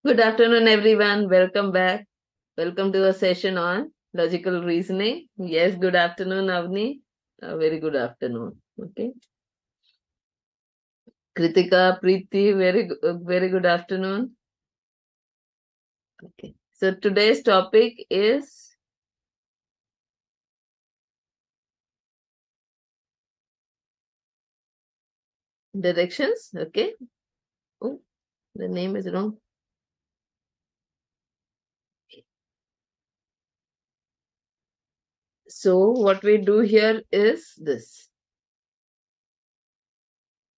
Good afternoon, everyone. Welcome back. Welcome to a session on logical reasoning. Yes, good afternoon, Avni. A very good afternoon. Okay. Kritika, Preeti, very good afternoon. Okay. So today's topic is directions. Okay. Oh, the name is wrong. Okay. So what we do here is this.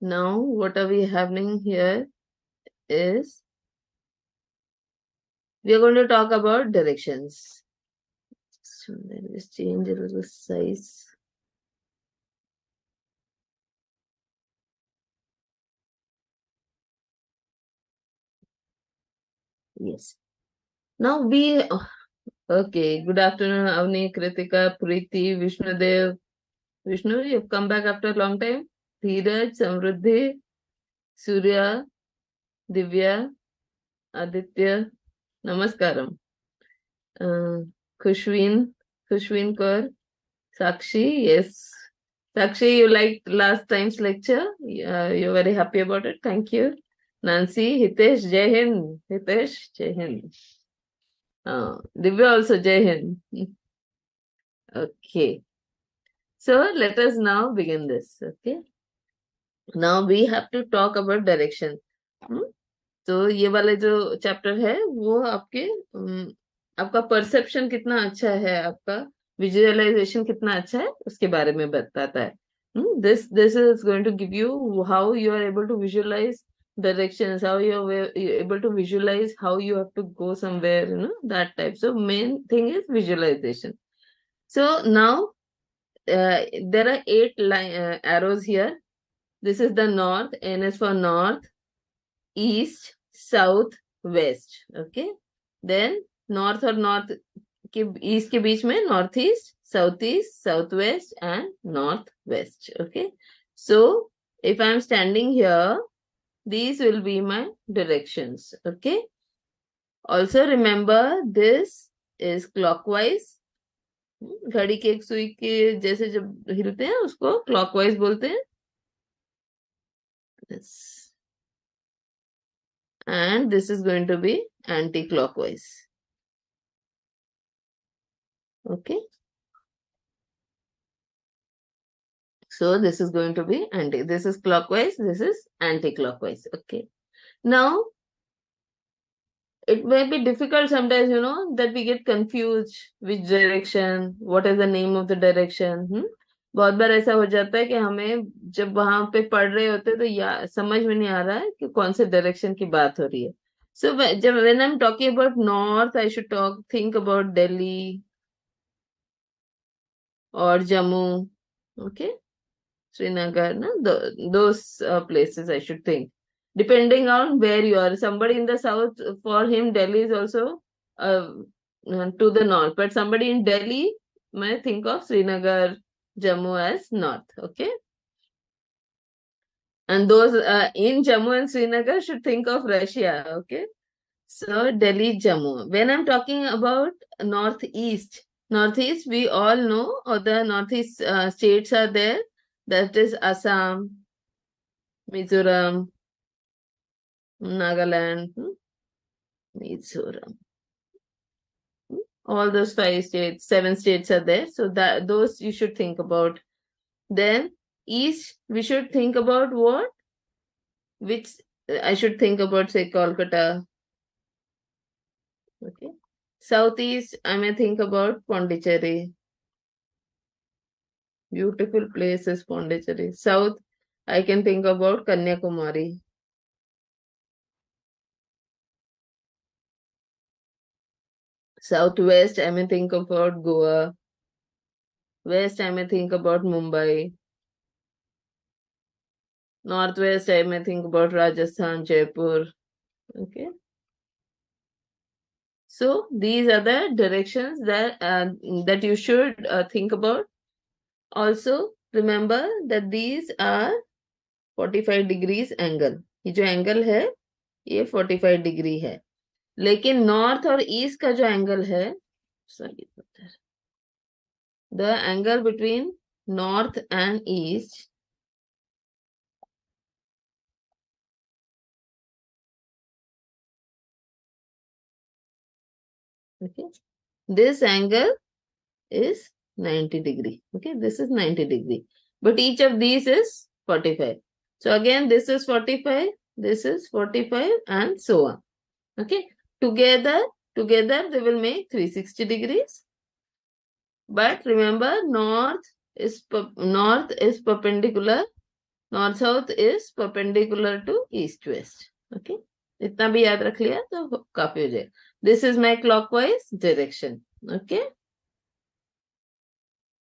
Now, what are we having here is we are going to talk about directions. So let me just change a little size. Yes. Now okay. Good afternoon, Avni, Kritika, Preeti, Vishnudev. Vishnu, you've come back after a long time. Dheeraj, Samruddhi, Surya, Divya, Aditya, Namaskaram. Uh, Khushween, Khushween Kaur, Sakshi, yes. Sakshi, you liked last time's lecture. You're very happy about it. Thank you. Nancy, Hitesh, Jai Hind. Hitesh, Jai Hind. Divya also, Jai Hind. Okay. So let us now begin this. Okay. Now we have to talk about direction. Hmm? तो ये वाले जो chapter है वो आपका perception कितना अच्छा है, आपका विजुअलाइजेशन कितना अच्छा है उसके बारे में बताता है. This is going to give you how you are able to visualize directions, how you are able to visualize how you have to go somewhere, that type. So main thing is visualization. So now there are 8 arrows here. This is the north. N is for north, east, south, west. Okay. Then north और north के east के बीच में north east, south west and north west. Okay. So if I'm standing here, these will be my directions. Okay. Also remember this is clockwise. घड़ी के एक सुई के जैसे जब हिलते हैं उसको क्लॉकवाइज बोलते हैं. Yes. And this is going to be anti-clockwise. Okay. So this is going to be this is clockwise, this is anti-clockwise. Okay. Now, it may be difficult sometimes, that we get confused which direction, what is the name of the direction. बहुत बार ऐसा हो जाता है कि हमें जब वहां पे पढ़ रहे होते तो समझ में नहीं आ रहा है कि कौन से डायरेक्शन की बात हो रही है. So जब when I'm talking about north, I should think about Delhi or Jammu. Okay. Srinagar, no? Those places I should think. Depending on where you are. Somebody in the south, for him, Delhi is also uh, to the north. But somebody in Delhi may think of Srinagar, Jammu as north. Okay. And those in Jammu and Srinagar should think of Russia. Okay. So Delhi, Jammu. When I'm talking about northeast, we all know, or the northeast states are there. That is Assam, Mizoram, Nagaland, Mizoram. All those 5 states, 7 states are there. So that those you should think about. Then east, we should think about what? Which I should think about, say, Kolkata. Okay. Southeast, I may think about Pondicherry. Beautiful place is Pondicherry. South, I can think about Kanyakumari. Southwest, I may think about Goa. West, I may think about Mumbai. Northwest, I may think about Rajasthan, Jaipur. Okay. So these are the directions that you should think about. Also, remember that these are 45 degrees angle. ये जो angle है, ये 45 degree है. लेकिन north और east का जो angle है, sorry, the angle between north and east, okay, this angle is 90 degree. Okay, this is 90 degree, but each of these is 45. So again, this is 45, this is 45, and so on. Okay, together they will make 360 degrees. But remember, north is perpendicular, north south is perpendicular to east west. Okay, इतना भी याद रख लिया तो काफी हो जाएगा. This is my clockwise direction. Okay,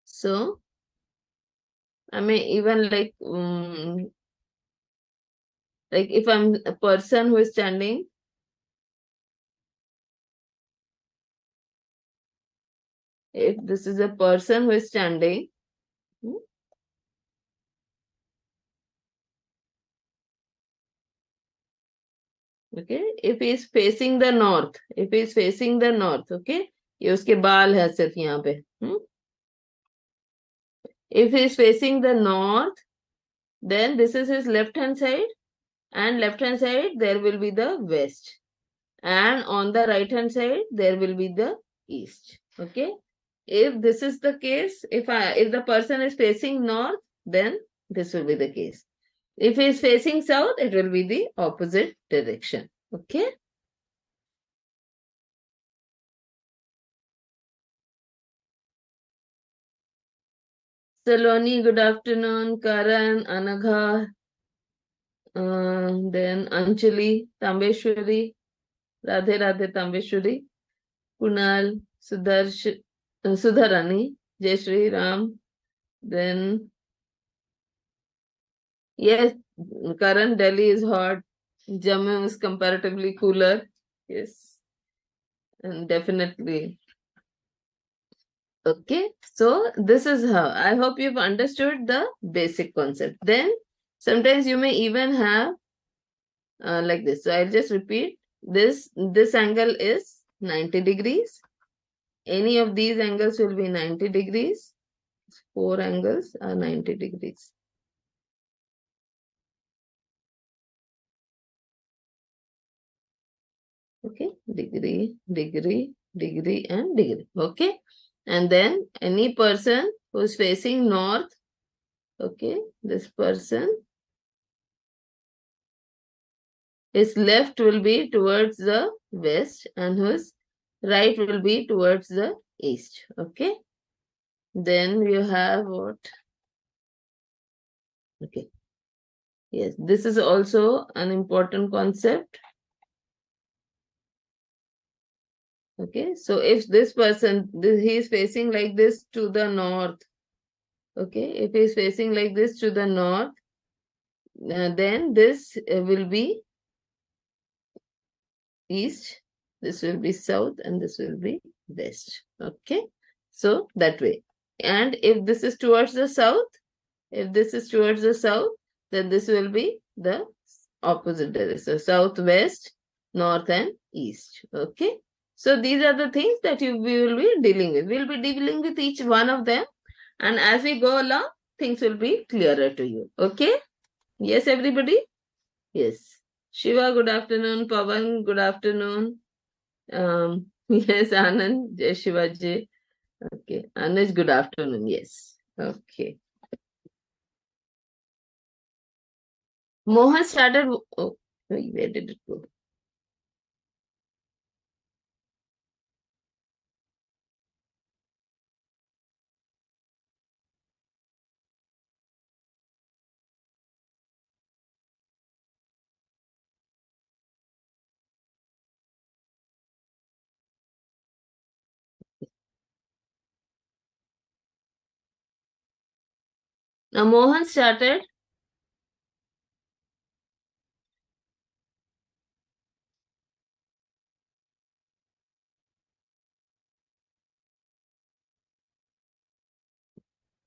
so I may even like if I'm a person who is standing, if this is a person who is standing, hmm, okay, if he is facing the north, if he is facing the north, okay, ये उसके बाल है सिर्फ यहाँ पे. If he is facing the north, then this is his left hand side, and left hand side there will be the west, and on the right hand side there will be the east. Okay, if this is the case, if the person is facing north, then this will be the case. If he is facing south, it will be the opposite direction. Okay. Saloni, good afternoon. Karan, Anagha, then Anjali, Tambeshwari, Radhe Radhe Tambeshwari, Kunal, Sudharani, Jai Shri Ram. Then, yes, Karan, Delhi is hot. Jammu is comparatively cooler. Yes, and definitely. Okay, so this is how. I hope you've understood the basic concept. Then, sometimes you may even have like this. So I'll just repeat. This angle is 90 degrees. Any of these angles will be 90 degrees. Four angles are 90 degrees. Okay, degree, degree, degree, and degree. Okay, and then any person who's facing north, okay, this person, his left will be towards the west and his right will be towards the east. Okay, then you have what? Okay, yes, this is also an important concept. Okay, so if this person, he is facing like this to the north, okay, if he is facing like this to the north, then this will be east, this will be south, and this will be west. Okay, so that way. And if this is towards the south, if this is towards the south, then this will be the opposite direction. So south, west, north, and east. Okay. So these are the things that we will be dealing with. We'll be dealing with each one of them. And as we go along, things will be clearer to you. Okay. Yes, everybody? Yes. Shiva, good afternoon. Pavan, good afternoon. Yes, Anand, Jai Shivaji. Okay. Anuj, good afternoon. Yes. Okay. Mohan started. Oh, where did it go? Now, Mohan started.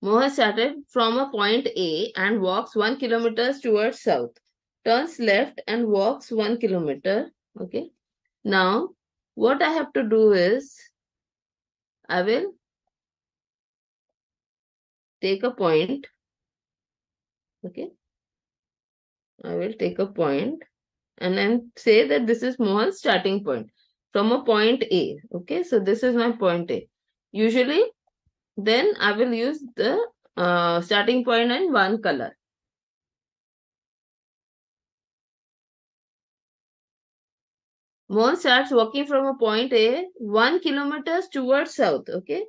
Mohan started from a point A and walks 1 kilometer towards south. Turns left and walks 1 kilometer. Okay. Now, what I have to do is, I will take a point. Okay, I will take a point and then say that this is Mohan's starting point from a point A. Okay, so this is my point A. Usually, then I will use the starting point in one color. Mohan starts walking from a point A 1 kilometer towards south. Okay,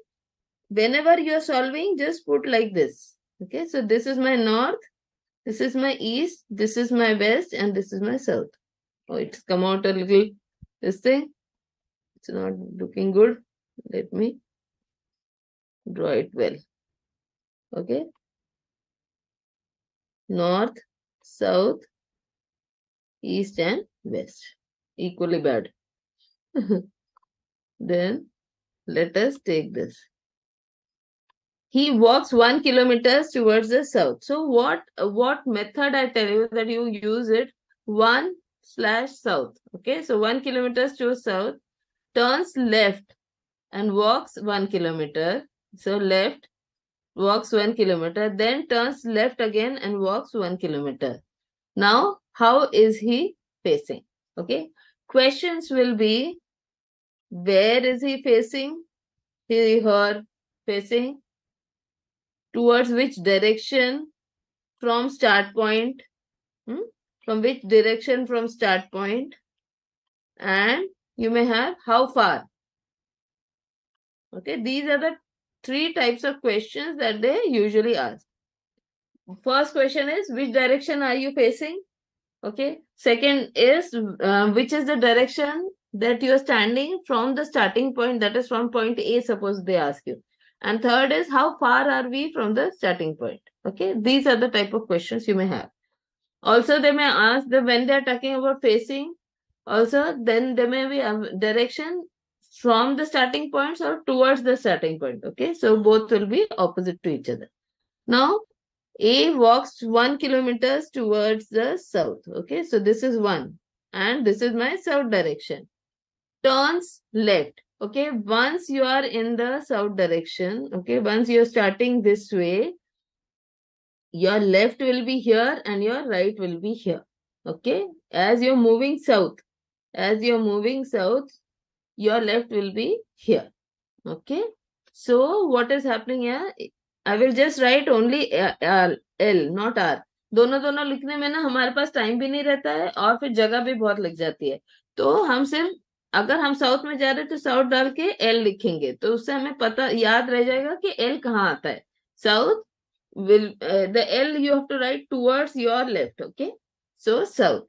whenever you are solving, just put like this. Okay, so this is my north, this is my east, this is my west, and this is my south. Oh, it's come out a little, this thing. It's not looking good. Let me draw it well. Okay. North, south, east, and west. Equally bad. Then let us take this. He walks 1 kilometer towards the south. So what method I tell you that you use it? 1/south. Okay. So 1 kilometer to south, turns left and walks 1 kilometer. So left, walks 1 kilometer, then turns left again and walks 1 kilometer. Now, how is he facing? Okay. Questions will be, where is he facing? He, her facing towards which direction from start point? Hmm? From which direction from start point? And you may have how far? Okay. These are the three types of questions that they usually ask. First question is, which direction are you facing? Okay. Second is, which is the direction that you are standing from the starting point, that is from point A, suppose they ask you. And third is, how far are we from the starting point? Okay. These are the type of questions you may have. Also, they may ask that when they are talking about facing, also then there may be a direction from the starting points or towards the starting point. Okay. So both will be opposite to each other. Now, A walks 1 kilometer towards the south. Okay, so this is 1. And this is my south direction. Turns left. Okay, once you are in the south direction, okay, once you're starting this way, your left will be here and your right will be here. Okay, as you're moving south, your left will be here. Okay, so what is happening here? I will just write only L, not R. दोनों दोनों लिखने में ना हमारे पास time भी नहीं रहता है और फिर जगह भी बहुत लग जाती है. तो हम सिर्फ, अगर हम साउथ में जा रहे हैं तो साउथ डाल के एल लिखेंगे तो उससे हमें पता याद रह जाएगा कि एल कहाँ आता है. South will the L you have to write towards your left. Okay, so south.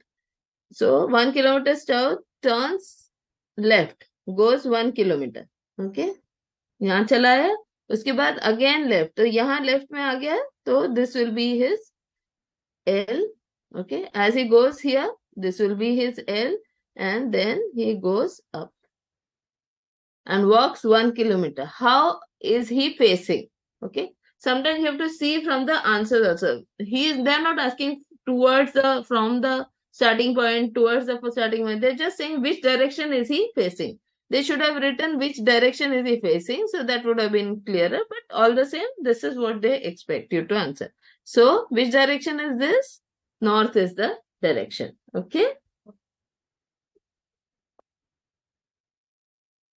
So 1 kilometer south, turns left, goes 1 kilometer. Okay, यहाँ चला है, उसके बाद अगेन लेफ्ट, तो यहाँ लेफ्ट में आ गया, तो this will be his L. Okay, as he goes here, this will be his L, and then he goes up and walks 1 kilometer. How is he facing? Okay, sometimes you have to see from the answers also. They're not asking towards the, from the starting point, towards the starting point. They're just saying which direction is he facing. They should have written which direction is he facing, so that would have been clearer. But all the same, this is what they expect you to answer. So, which direction is this? North is the direction. Okay.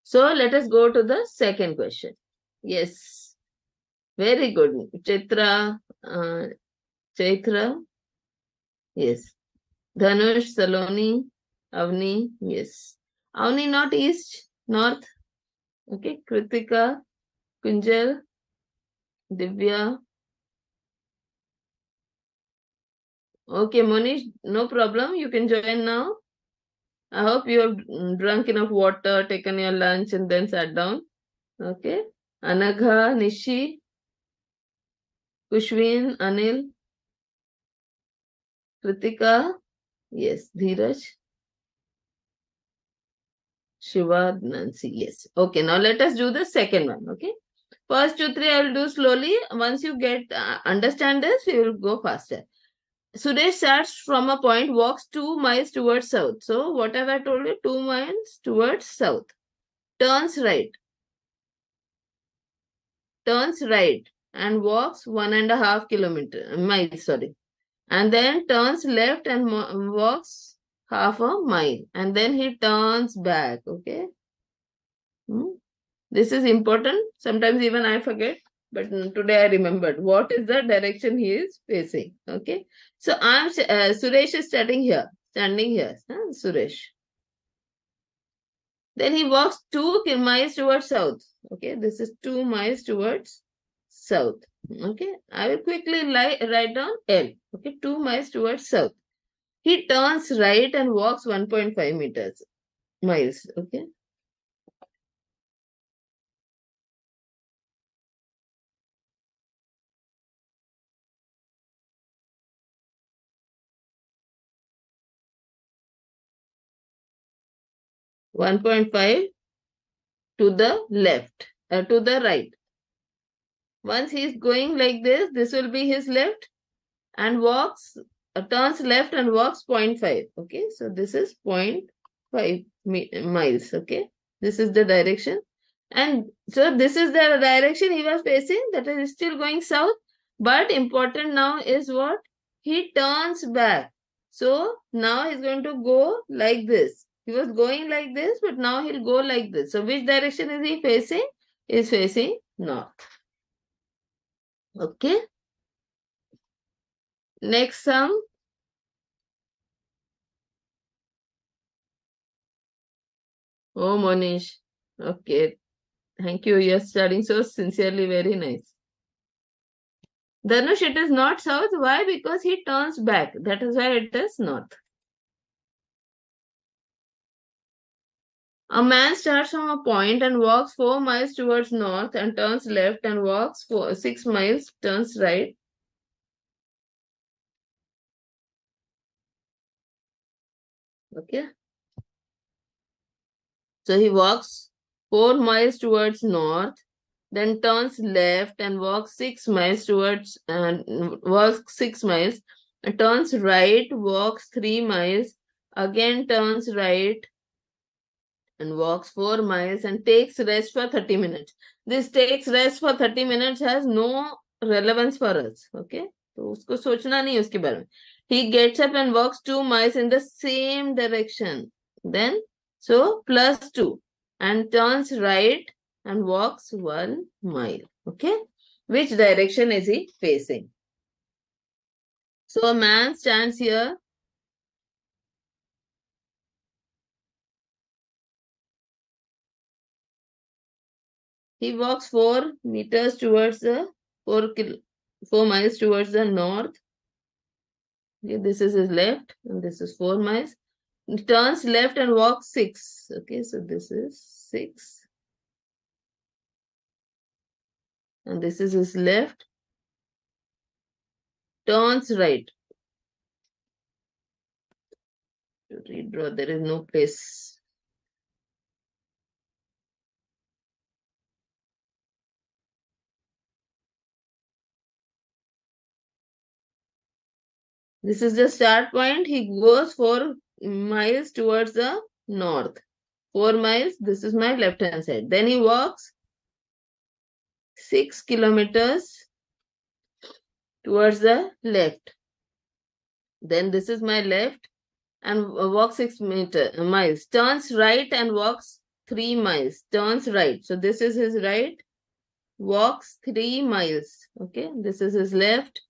So, let us go to the second question. Yes. Very good. Chaitra. Yes. Dhanush, Saloni, Avni. Yes. Avni, not east, north. Okay. Kritika, Kunjal, Divya. Okay, Monish, no problem. You can join now. I hope you have drunk enough water, taken your lunch, and then sat down. Okay. Anagha, Nishi, Kushwin, Anil, Kritika. Yes. Dheeraj, Shiva, Nancy. Yes. Okay. Now let us do the second one. Okay. First two, three, I will do slowly. Once you get understand this, we will go faster. Suresh starts from a point, walks 2 miles towards south. So what have I told you? 2 miles towards south. Turns right. Turns right and walks 1.5 miles. Sorry. And then turns left and walks half a mile. And then he turns back. Okay. Hmm? This is important. Sometimes even I forget. But today I remembered what is the direction he is facing. Okay. So Suresh is standing here. Standing here. Suresh. Then he walks 2 miles towards south. Okay, this is 2 miles towards south. Okay, I will quickly write down L. Okay, 2 miles towards south. He turns right and walks 1.5 meters miles. Okay, 1.5 to the left, to the right. Once he is going like this will be his left and walks, turns left and walks point 0.5. Okay, so this is point 0.5 miles. Okay, this is the direction. And so this is the direction he was facing, that is still going south. But important now is what? He turns back. So now he's going to go like this. He was going like this, but now he'll go like this. So which direction is he facing? Is facing north. Okay. Next sum. Oh, Monish. Okay. Thank you. You're studying so sincerely. Very nice. Dhanush, it is not south. Why? Because he turns back. That is why it is north. A man starts from a point and walks 4 miles towards north and turns left and walks 6 miles, turns right. Okay. So he walks 4 miles towards north, then turns left and walks 6 miles towards and walks 6 miles, and turns right, walks 3 miles, again turns right and walks 4 miles and takes rest for 30 minutes. This takes rest for 30 minutes has no relevance for us. Okay? तो उसको सोचना नहीं उसके बारे में. He gets up and walks 2 miles in the same direction. Then, so +2 and turns right and walks 1 mile. Okay? Which direction is he facing? So a man stands here. He walks 4 meters towards the 4 miles towards the north. Okay, this is his left, and this is 4 miles. He turns left and walks 6. Okay, so this is 6, and this is his left. Turns right. To redraw, there is no place. This is the start point. He goes 4 miles towards the north. 4 miles. This is my left hand side. Then he walks 6 kilometers towards the left. Then this is my left and walks 6 miles. Turns right and walks 3 miles. Turns right. So this is his right. Walks 3 miles. Okay. This is his left.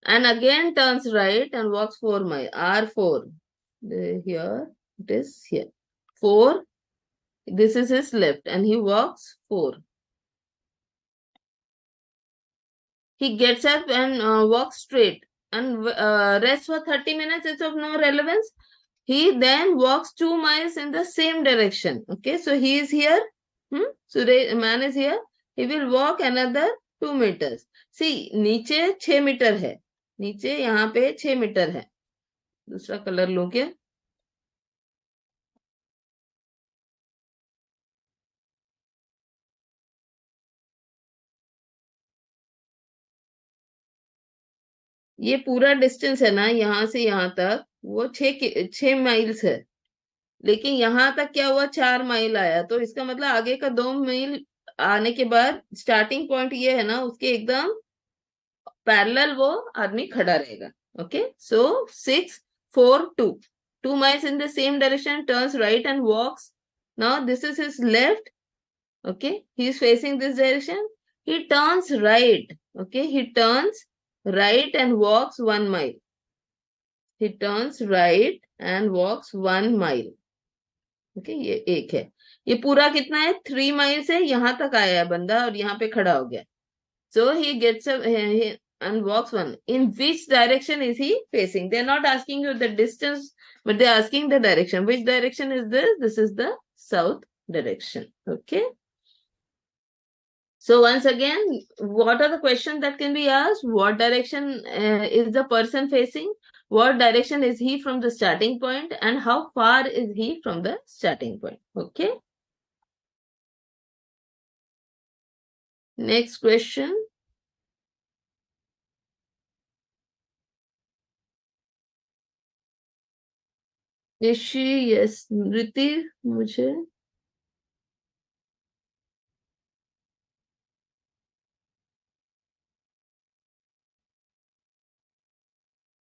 And again turns right and walks 4 miles. R4. Here it is here. 4. This is his left and he walks 4. He gets up and walks straight and rests for 30 minutes. It's of no relevance. He then walks 2 miles in the same direction. Okay, so he is here. So the man is here. He will walk another 2 meters. See, नीचे 6 metre है. नीचे यहाँ पे 6 metre है. दूसरा colour लो क्या? ये पूरा डिस्टेंस है ना यहाँ से यहाँ तक, वो 6 माइल्स है, लेकिन यहाँ तक क्या हुआ, 4 माइल आया, तो इसका मतलब आगे का 2 मील आने के बाद स्टार्टिंग पॉइंट ये है ना, उसके एकदम पैरेलल वो आदमी खड़ा रहेगा. Okay, so 6, 4, 2, 2 miles in the same direction, turns right and walks. Now this is his left. Okay, he is facing this direction. He turns right. Okay, he turns right and walks 1 mile. He turns right and walks 1 mile. Okay, ये एक है. ये पूरा कितना है, 3 mile से यहाँ तक आया है बंदा और यहाँ पे खड़ा हो गया. So he gets and walks one. In which direction is he facing? They're not asking you the distance, but they're asking the direction. Which direction is this? This is the south direction. Okay. So once again, what are the questions that can be asked? What direction is the person facing? What direction is he from the starting point? And how far is he from the starting point? Okay. Next question. Rishi, yes. ऋति, मुझे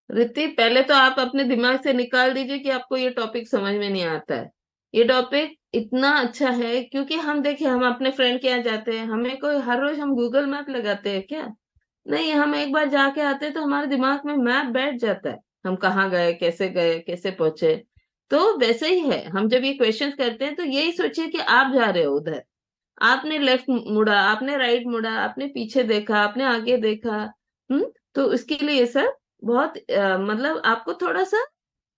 ऋति, पहले तो आप अपने दिमाग से निकाल दीजिए कि आपको ये टॉपिक समझ में नहीं आता है. ये टॉपिक इतना अच्छा है क्योंकि हम देखिए, हम अपने फ्रेंड के यहाँ जाते हैं, हमें कोई हर रोज हम गूगल मैप लगाते हैं क्या? नहीं, हम एक बार जाके आते हैं तो हमारे दिमाग में मैप बैठ जाता है, हम कहाँ गए, कैसे पहुंचे. तो वैसे ही है, हम जब ये क्वेश्चंस करते हैं तो यही सोचिए कि आप जा रहे हो उधर, आपने लेफ्ट मुड़ा, आपने राइट मुड़ा, आपने पीछे देखा, आपने आगे देखा. तो उसके लिए सर बहुत मतलब आपको थोड़ा सा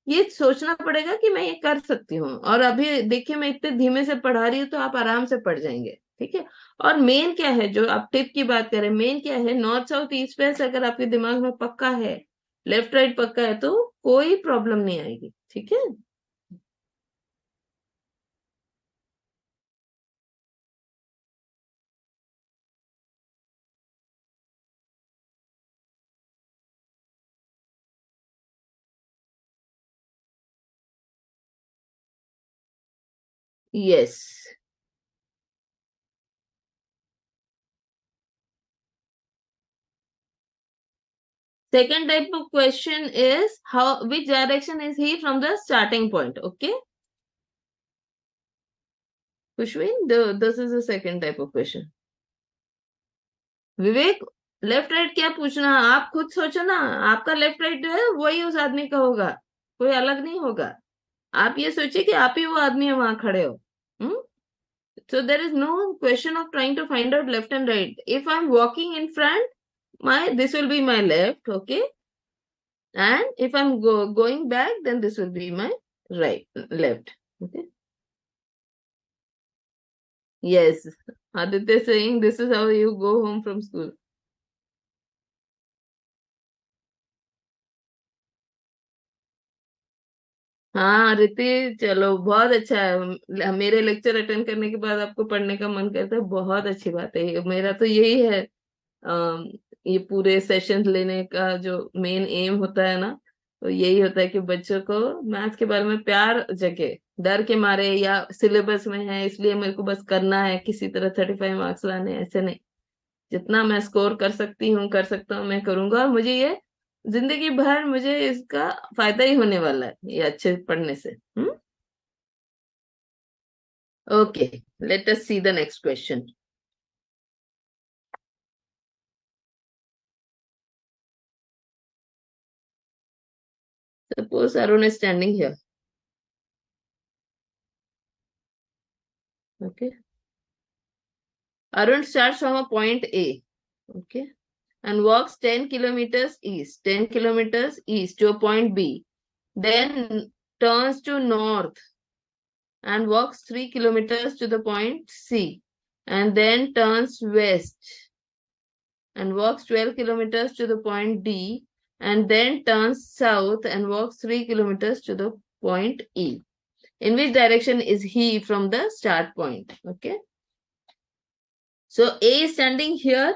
ये सोचना पड़ेगा कि मैं ये कर सकती हूँ. और अभी देखिए, मैं इतने धीमे से पढ़ा रही हूँ तो आप आराम से पढ़ जाएंगे. ठीक है. और मेन क्या है, जो आप टिप की बात करें, मेन क्या है, नॉर्थ साउथ ईस्ट वेस्ट अगर आपके दिमाग में पक्का है, लेफ्ट राइट पक्का है, तो कोई प्रॉब्लम नहीं आएगी. ठीक है. Yes. Second type of question is how, which direction is he from the starting point? Okay, Pushwin, this is the second type of question. Vivek, left right क्या पूछना, आप खुद सोचो ना. आपका लेफ्ट राइट जो है वही उस आदमी का होगा, कोई अलग नहीं होगा. आप ये सोचिए कि आप ही वो आदमी है, वहां खड़े हो. So there is no question of trying to find out left and right. If I'm walking in front, my this will be my left. Okay, and if I'm going back, then this will be my right, left. Okay. Yes, Aditya saying this is how you go home from school. हाँ रिति, चलो बहुत अच्छा है. मेरे lecture attend करने के बाद आपको पढ़ने का मन करता है, बहुत अच्छी बात है. मेरा तो यही है. अम, ये पूरे सेशन लेने का जो मेन एम होता है ना, तो यही होता है कि बच्चों को मैथ्स के बारे में प्यार जगे. डर के मारे या सिलेबस में है इसलिए मेरे को बस करना है, किसी तरह 35 मार्क्स लाने, ऐसे नहीं. जितना मैं स्कोर कर सकती हूँ, कर सकता हूँ, मैं करूंगा. और मुझे ये जिंदगी भर मुझे इसका फायदा ही होने वाला है, ये अच्छे पढ़ने से. Okay, let us see the next question. Suppose Arun is standing here. Okay. Arun starts from a point A. Okay. And walks 10 kilometers east. 10 kilometers east to a point B. Then turns to north and walks 3 kilometers to the point C. And then turns west and walks 12 kilometers to the point D. And then turns south and walks 3 kilometers to the point E. In which direction is he from the start point? Okay. So A is standing here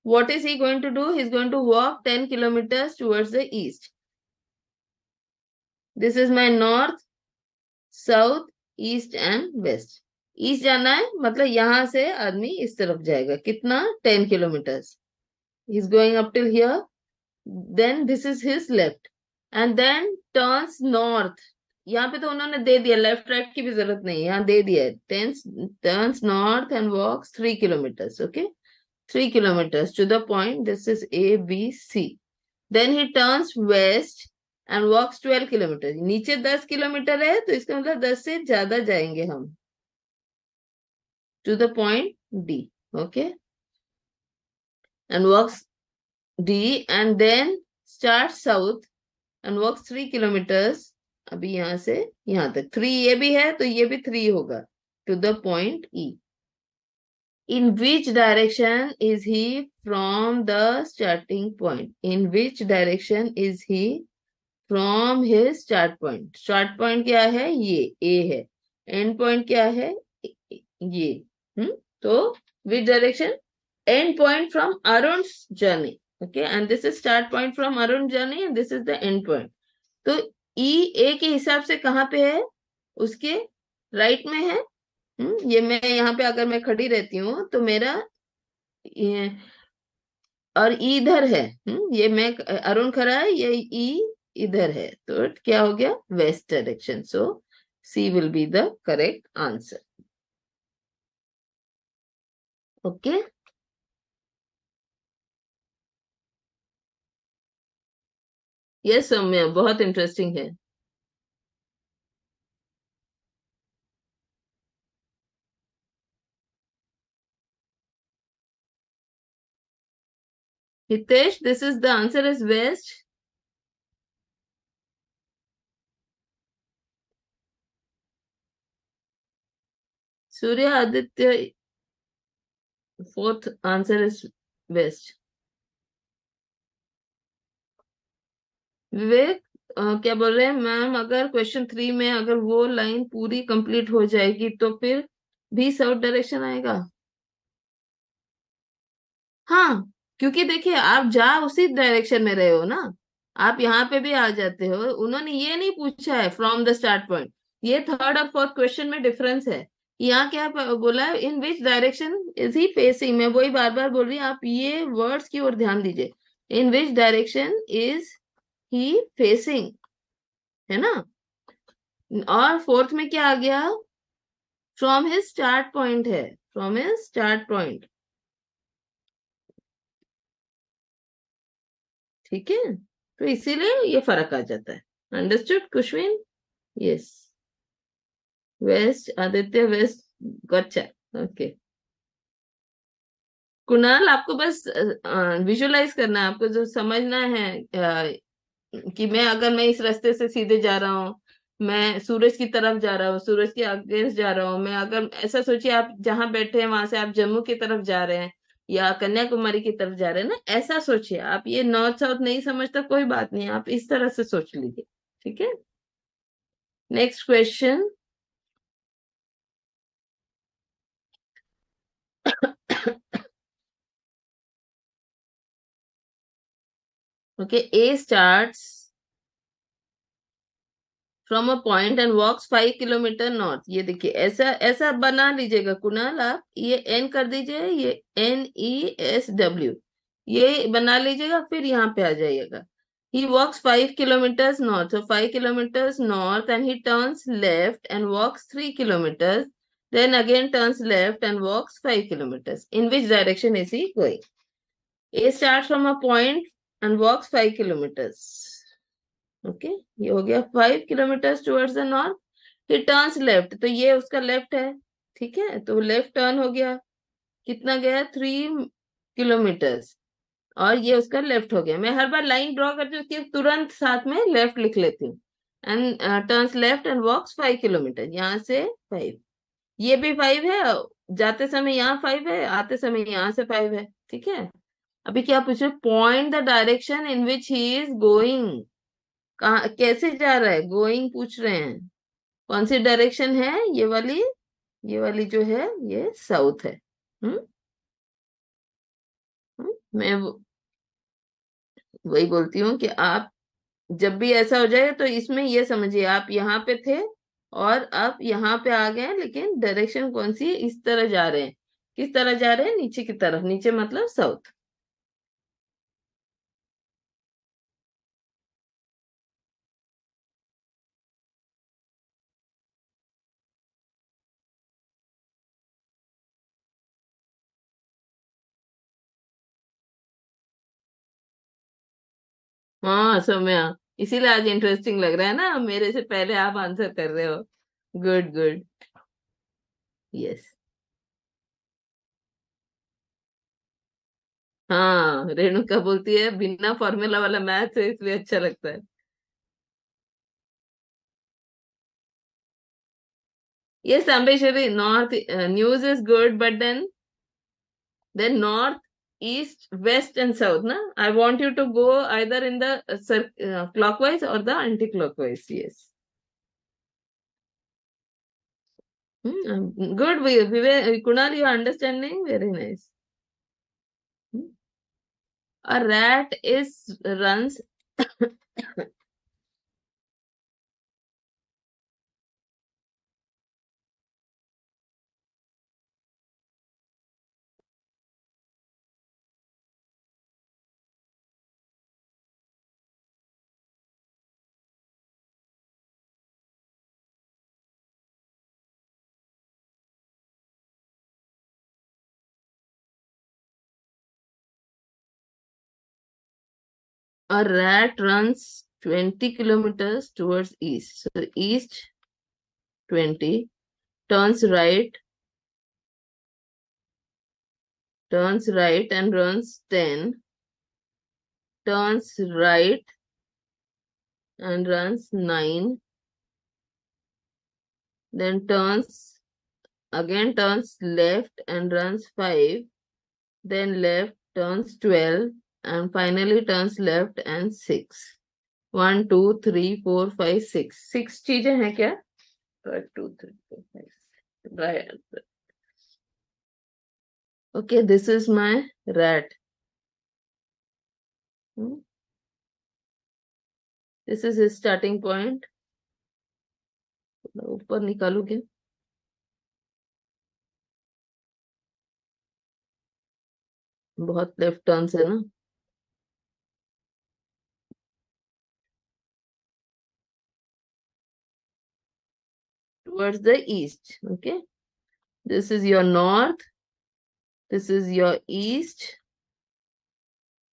what is he going to do? He's going to walk 10 kilometers towards the east. This is my north, south, east and west. East जाना है मतलब यहां से आदमी इस तरफ जाएगा. कितना? 10 kilometres. He is going up till here. Then this is his left and then turns north. यहाँ पे तो उन्होंने दे दिया, लेफ्ट राइट की भी जरूरत नहीं, यहाँ दे दिया. Turns north and walks 3 kilometres. Okay, 3 kilometers to the point. This is A, B, C. Then he turns west and walks 12 kilometers. नीचे 10 किलोमीटर है तो इसका मतलब 10 से ज्यादा जाएंगे हम. To the point D. Okay. And walks D and then starts south and walks 3 kilometers. अभी यहां से यहां तक 3 ये भी है तो ये भी 3 होगा. To the point E. In which direction is he from the starting point? In which direction is he from his start point? Start point क्या है? ये A है. End point क्या है? ये. तो which direction? End point from Arun's journey. Okay, and this is start point from Arun's journey and this is the end point. तो E A के हिसाब से कहाँ पे है? उसके राइट में है. ये मैं यहाँ पे अगर मैं खड़ी रहती हूँ तो मेरा और ई इधर है. ये मैं अरुण खड़ा है, ये ई इधर है, तो क्या हो गया? West direction. So C will be the correct answer. Okay, ये सौम्या बहुत इंटरेस्टिंग है. Hitesh, this is the answer is west. Surya Aditya, fourth answer is west. Vivek क्या बोल रहे हैं? मैम अगर क्वेश्चन 3 में अगर वो लाइन पूरी कंप्लीट हो जाएगी तो फिर भी साउथ डायरेक्शन आएगा. हाँ, क्योंकि देखिए आप जा उसी डायरेक्शन में रहे हो ना. आप यहाँ पे भी आ जाते हो. उन्होंने ये नहीं पूछा है फ्रॉम द स्टार्ट पॉइंट. ये थर्ड और फोर्थ क्वेश्चन में डिफरेंस है. यहाँ क्या बोला है? In which direction is he facing. मैं वही बार बार बोल रही हूँ, आप ये वर्ड्स की ओर ध्यान दीजिए. In which direction is he facing, है ना. और फोर्थ में क्या आ गया? फ्रॉम हिज स्टार्ट पॉइंट है. From his start point. ठीक है, तो इसीलिए ये फर्क आ जाता है. Understood Kushveen? Yes. West Aditya, west. गच्छा. ओके. कुणाल, आपको बस विजुअलाइज करना है, आपको जो समझना है कि मैं अगर मैं इस रास्ते से सीधे जा रहा हूँ, मैं सूरज की तरफ जा रहा हूँ, सूरज के अगेंस्ट जा रहा हूँ. मैं अगर ऐसा सोचिए, आप जहां बैठे हैं वहां से आप जम्मू की तरफ जा रहे हैं या कन्याकुमारी की तरफ जा रहे हैं ना, ऐसा सोचिए. आप ये नॉर्थ साउथ नहीं समझता, कोई बात नहीं, आप इस तरह से सोच लीजिए. ठीक है. Next question. Okay, A starts from a point and walks 5 kilometre north. ये देखिए, ऐसा ऐसा बना लीजिएगा कुणाल. आप ये एन कर दीजिए, ये NESW, ये बना लीजिएगा, फिर यहाँ पे आ जाइएगा. ही वॉक्स 5 kilometres north. so 5 kilometers north and he turns left and walks 3 kilometers, then again turns left and walks 5 kilometers. In which direction is he going? A starts from a point and walks 5 kilometers. Okay, ये हो गया 5 kilometres towards the north. He turns left, तो ये उसका left है. ठीक है, तो लेफ्ट टर्न हो गया. कितना गया? 3 किलोमीटर्स. और ये उसका लेफ्ट हो गया. मैं हर बार लाइन ड्रॉ करती हूँ, उसके तुरंत साथ में लेफ्ट लिख लेती हूँ. And turns left and walks 5 kilometre. यहाँ से 5, ये भी 5 है. जाते समय यहाँ 5 है, आते समय यहाँ से 5 है. ठीक है. अभी क्या पूछ रहे? Point the direction in which he is going. कहा कैसे जा रहा है? गोइंग पूछ रहे हैं. कौन सी डायरेक्शन है? ये वाली जो है ये साउथ है. हम्म. मैं वही बोलती हूँ कि आप जब भी ऐसा हो जाए तो इसमें ये समझिए आप यहाँ पे थे और आप यहाँ पे आ गए हैं, लेकिन डायरेक्शन कौन सी है? इस तरह जा रहे हैं। किस तरह जा रहे हैं? नीचे की तरफ। नीचे मतलब साउथ। हाँ सौम्या, इसीलिए आज इंटरेस्टिंग लग रहा है ना, मेरे से पहले आप आंसर कर रहे हो। Good good. यस। हाँ, रेणुका बोलती है बिना फॉर्मूला वाला मैथ है इसलिए अच्छा लगता है। Yes, Ambeshwari, north news is good, but then north, east, west, and south. Na, I want you to go either in the clockwise or the anti-clockwise. Yes. Good, Kunal, you are understanding? Very nice. Hmm. A rat is runs. A rat runs 20 kilometers towards east. So east 20, turns right, and runs 10, turns right and runs 9, then turns left and runs 5, then left turns 12, and finally turns left and 6. 1, 2, 3, 4, 5, 6. 6 चीजें हैं क्या? 1, 2, 3, 4, 5, 6. Right. Okay, this is my rat. Hmm? This is his starting point. ऊपर निकालू क्या? बहुत left turns है ना? Towards the east. Okay. This is your north. This is your east.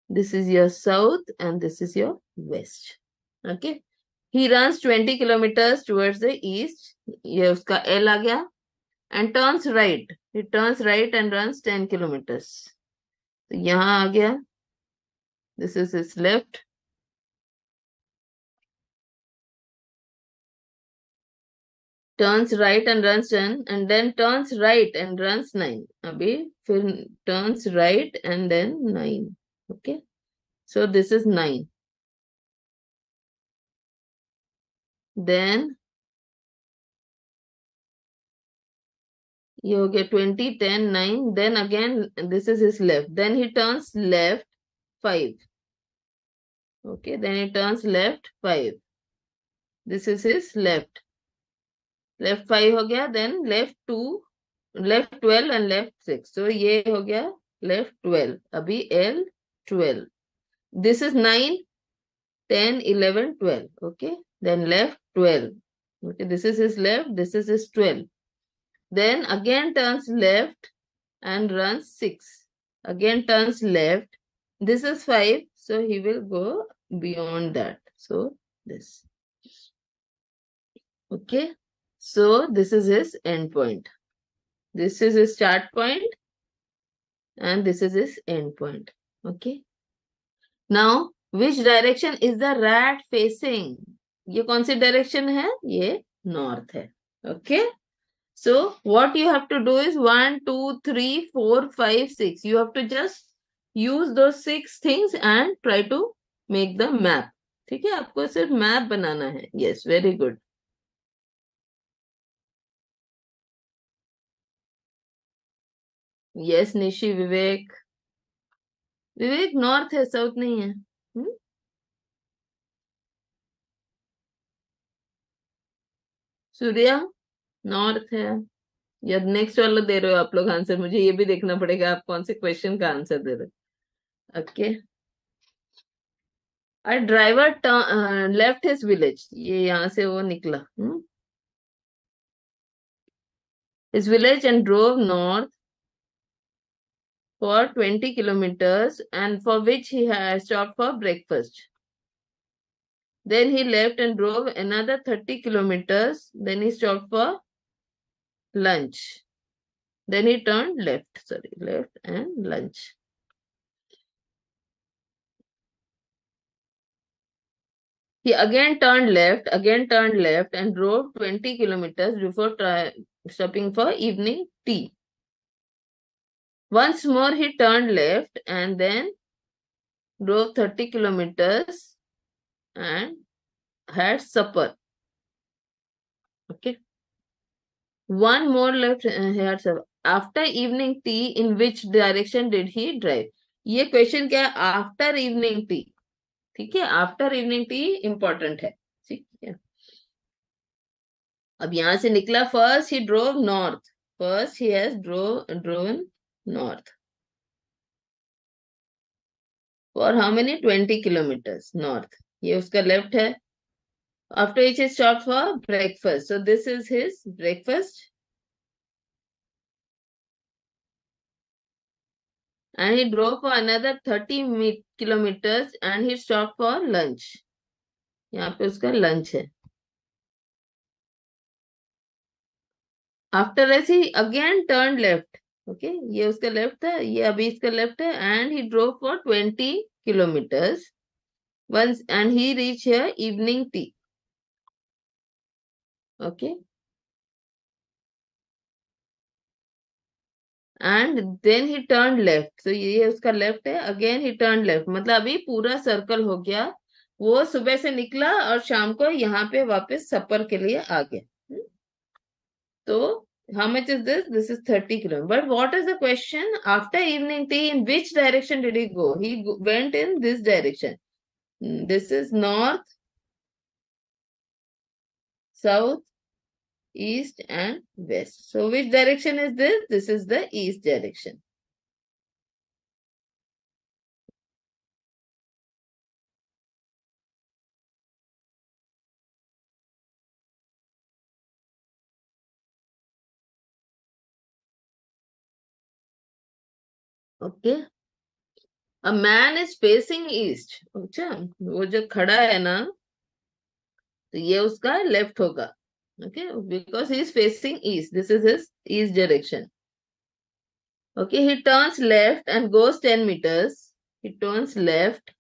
This is your south, and this is your west. Okay. He runs 20 kilometers towards the east. ये उसका L आ गया. And turns right. He turns right and runs 10 kilometers. तो यहाँ आ गया. This is his left. Turns right and runs 10, and then turns right and runs 9. अभी फिर turns right and then 9. Okay. So this is 9. Then ये हो गया 20, 10, 9. Then again this is his left. Then he turns left 5. Okay, then he turns left 5. This is his left. Left 5 हो गया. Then left 2, left 12 and left 6. So ये हो गया left 12. अभी L 12. This is 9, 10, 11, 12. Okay, then left 12. Okay, this is his left. This is his 12. Then again turns left and runs 6. Again turns left. This is 5, so he will go beyond that. So this. Okay. So this is his end point. This is his start point and this is his end point. Okay. Now, which direction is the rat facing? ये कौन सी direction है? ये north है. Okay. So what you have to do is 1, 2, 3, 4, 5, 6. You have to just use those 6 things and try to make the map. ठीक है, आपको सिर्फ map बनाना है. Yes, very good. Yes, Nishi, Vivek. विवेक नॉर्थ है, south नहीं है। Surya north है। या नेक्स्ट वाला दे रहे हो आप लोग आंसर, मुझे ये भी देखना पड़ेगा आप कौन से क्वेश्चन का आंसर दे रहे हो। Okay. A driver left his village, ये यहाँ से वो निकला, his village and drove north for 20 kilometers and for which he had stopped for breakfast. Then he left and drove another 30 kilometers. Then he stopped for lunch. Then he turned left, sorry, left and lunch. He again turned left and drove 20 kilometers before stopping for evening tea. Once more he turned left and then drove 30 kilometers and had supper. Okay. One more left here, sir. After evening tea, in which direction did he drive? ये question क्या है? After evening tea, ठीक है, after evening tea important है, ठीक है। अब यहां से निकला, first he drove north, first he has driven north for how many 20 kilometres north, ये उसका लेफ्ट है। After which he stop for breakfast, so this is his breakfast and he drove for another 30 kilometers and he stopped for lunch. यहाँ पे उसका lunch है। After S ही again turn left, okay, ये उसका left था, ये अभी इसका लेफ्ट है, and he drove for 20 kilometres once and he reached here evening tea. Okay. And then he turned left, so ये उसका लेफ्ट है, अगेन ही टर्न लेफ्ट, मतलब अभी पूरा सर्कल हो गया। वो सुबह से निकला और शाम को यहाँ पे वापस सफर के लिए आ गया। So how much is this? This is 30 kilometers. But what is the question? After evening tea, in which direction did he go? He went in this direction. This is north, south, east and west. So which direction is this? This is the east direction. Okay. A man is facing east. अच्छा, वो जो खड़ा है ना, तो ये उसका left होगा, okay, because he is facing east. This is his east direction. Okay, he turns left and goes 10 meters. He turns left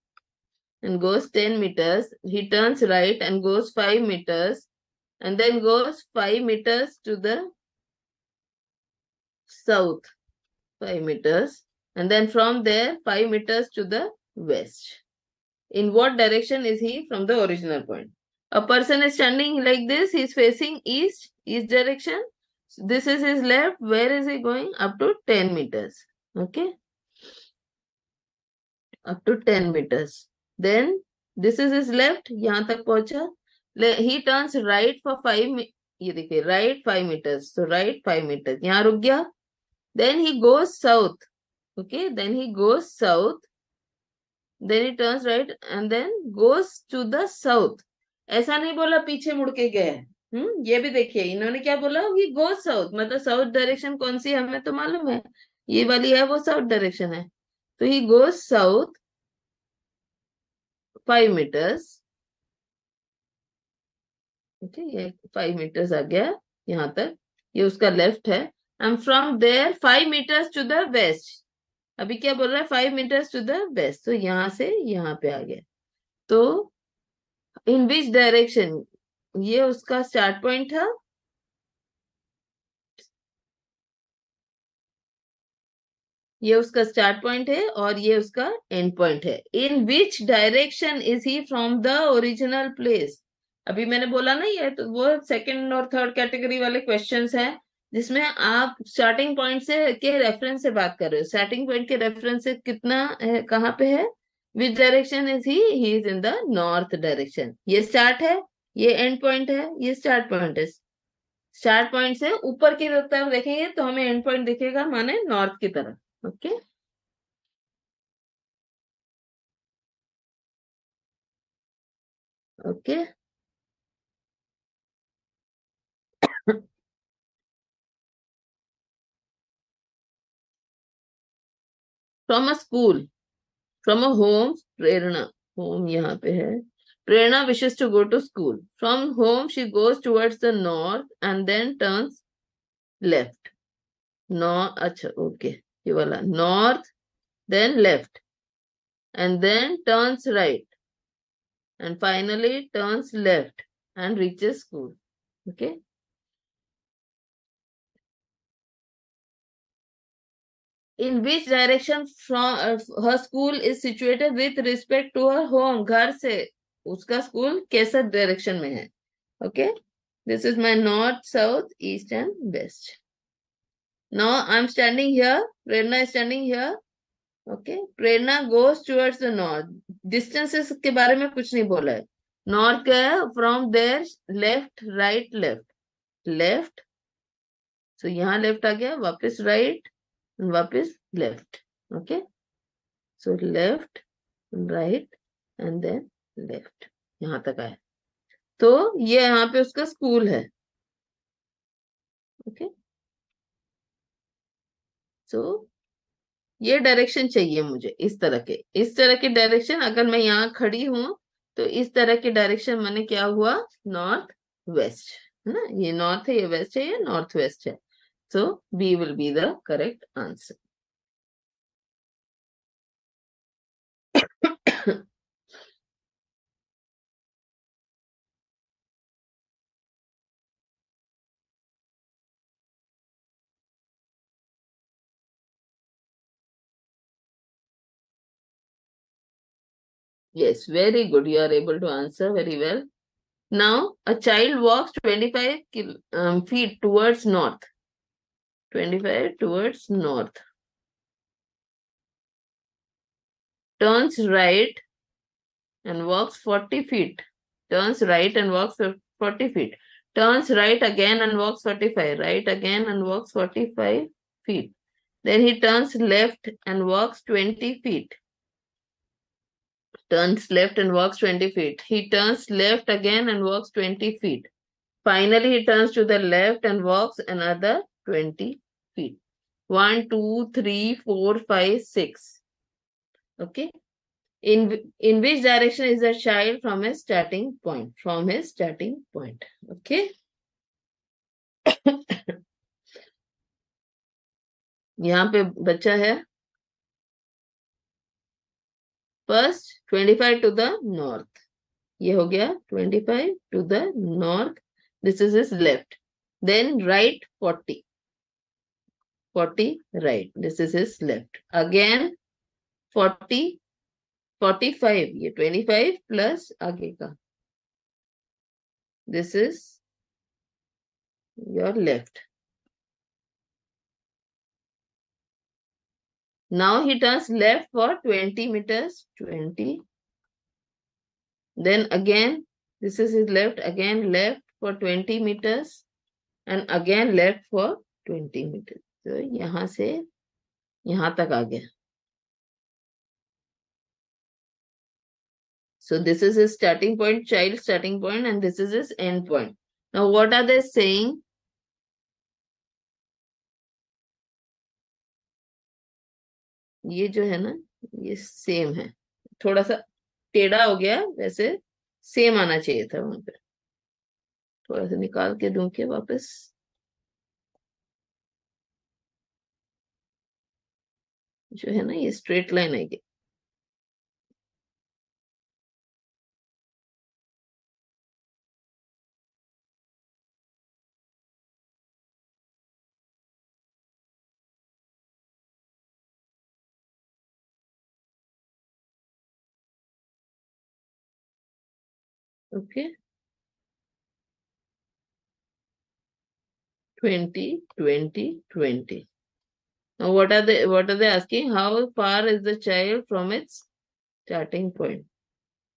and goes 10 meters. He turns right and goes 5 meters and then goes 5 meters to the south, 5 meters, and then from there 5 meters to the west. In what direction is he from the original point? A person is standing like this, he is facing east, east direction. This is his left. Where is he going? Up to 10 meters. Okay. Up to 10 meters. Then this is his left, यहाँ तक पहुंचा। He turns right for 5, ये देखिए, right 5 meters. So right 5 meters, यहाँ रुक गया। Then he goes south. Okay, then he goes south. Then he turns right and then goes to the south. ऐसा नहीं बोला पीछे मुड़ के गए। ये भी देखिए, इन्होंने क्या बोला, he goes south, मतलब साउथ डायरेक्शन कौन सी हमें तो मालूम है, ये वाली है वो साउथ डायरेक्शन है। तो he goes south 5 meters. Okay, ये 5 meters आ गया यहाँ तक, ये उसका लेफ्ट है। And from there 5 meters to the west, अभी क्या बोल रहा है, 5 meters टू द वेस्ट, तो यहाँ से यहाँ पे आ गया। तो इन विच डायरेक्शन, ये उसका स्टार्ट पॉइंट था, ये उसका स्टार्ट पॉइंट है और ये उसका एंड पॉइंट है। In which direction is he from the original place, अभी मैंने बोला ना, ये तो वो सेकंड और थर्ड कैटेगरी वाले क्वेश्चंस हैं। जिसमें आप स्टार्टिंग पॉइंट से के रेफरेंस से बात कर रहे हो। स्टार्टिंग पॉइंट के रेफरेंस से कितना है, कहाँ पे है? विच direction is he is in the north direction. ये स्टार्ट है, ये एंड पॉइंट है, ये स्टार्ट पॉइंट है। स्टार्ट पॉइंट से ऊपर की तरफ देखेंगे तो हमें एंड पॉइंट दिखेगा, माने नॉर्थ की तरफ। Okay, okay. From a school, from a home, Prerna, home यहाँ पे है। प्रेरणा wishes to go to school. From home she goes towards the north and then turns left. North, अच्छा, ओके, ये वाला north, then left, and then turns right, and finally turns left and reaches school. Okay. In which direction from her school is situated with respect to her home? घर से उसका school कैसा direction में है? Okay. This is my north, south, east and west. Now I'm standing here. Prerna is standing here. Okay. Prerna goes towards the north. Distances के बारे में कुछ नहीं बोला है। North क्या है? From there, left, right, left. Left. So यहाँ left आ गया, वापस right, वापस left. Okay. So left, right, and then left. यहाँ तक आया। तो ये यहाँ पे उसका स्कूल है। ओके, सो ये डायरेक्शन चाहिए मुझे, इस तरह के डायरेक्शन। अगर मैं यहाँ खड़ी हूं तो इस तरह के डायरेक्शन माने क्या हुआ? नॉर्थ वेस्ट, है ना? ये नॉर्थ है, ये वेस्ट है, ये नॉर्थ वेस्ट है। So B will be the correct answer. Yes, very good. You are able to answer very well. Now, a child walks 25 feet towards north. 25 towards north. Turns right and walks 40 feet. Turns right and walks 40 feet. Turns right again and walks 45. Right again and walks 45 feet. Then he turns left and walks 20 feet. Turns left and walks 20 feet. He turns left again and walks 20 feet. Finally, he turns to the left and walks another 20 feet. 1, 2, 3, 4, 5, 6. Okay. In which direction is the child from his starting point? From his starting point. Okay. यहाँ पे बच्चा है। First 25 to the north, ये हो गया 25 to the north, this is his left. Then right 40, 40 right, this is his left. Again 40, 45, ये 25 plus आगे का, this is your left. Now he turns left for 20 meters, 20. Then again, this is his left, again left for 20 meters and again left for 20 meters. So यहाँ से यहाँ तक आ गया. So this is his starting point, child starting point, and this is his end point. Now what are they saying? ये जो है ना, ये सेम है, थोड़ा सा टेढ़ा हो गया, वैसे सेम आना चाहिए था वहां पे। थोड़ा सा निकाल के दूं के वापस, जो है ना ये स्ट्रेट लाइन आएगी। Okay, 20, 20, 20. Now what are they asking? How far is the child from its starting point?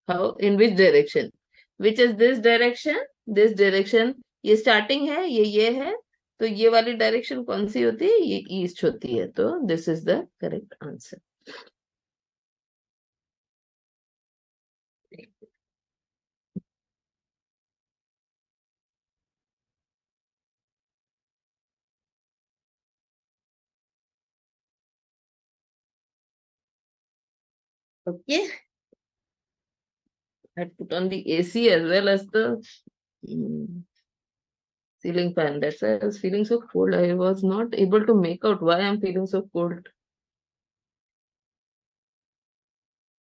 How, in which direction? Which is this direction? This direction. ये starting है, ये है. तो ये वाली direction कौन सी होती है? ये east होती है. तो this is the correct answer. Okay. I had put on the AC as well as the mm, ceiling fan. That's why I was feeling so cold. I was not able to make out why I'm feeling so cold.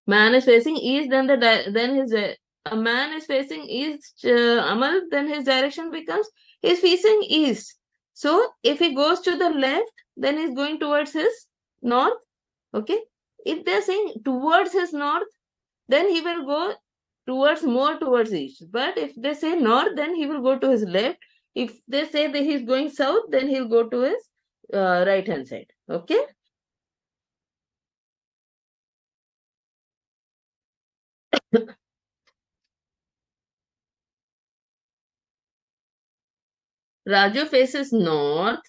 Man is facing east, then then his a man is facing east. Amal, then his direction becomes he's facing east. So if he goes to the left, then he's going towards his north. Okay. If they're saying towards his north, then he will go towards east. But if they say north, then he will go to his left. If they say that he's going south, then he'll go to his right hand side. Okay. Raju faces north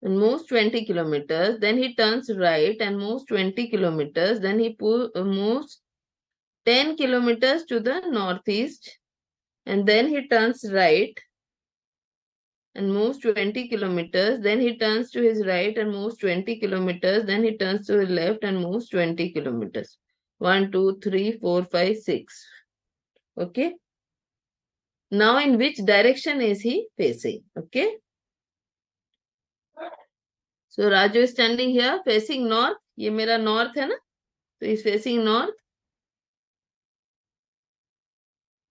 and moves 20 kilometers. Then he turns right and moves 20 kilometers. Then he moves 10 kilometers to the northeast. And then he turns right and moves 20 kilometers. Then he turns to his right and moves 20 kilometers. Then he turns to his left and moves 20 kilometers. 1, 2, 3, 4, 5, 6. Okay. Now in which direction is he facing? Okay. So Raju is standing here facing north. ये मेरा north है ना? So he's facing north.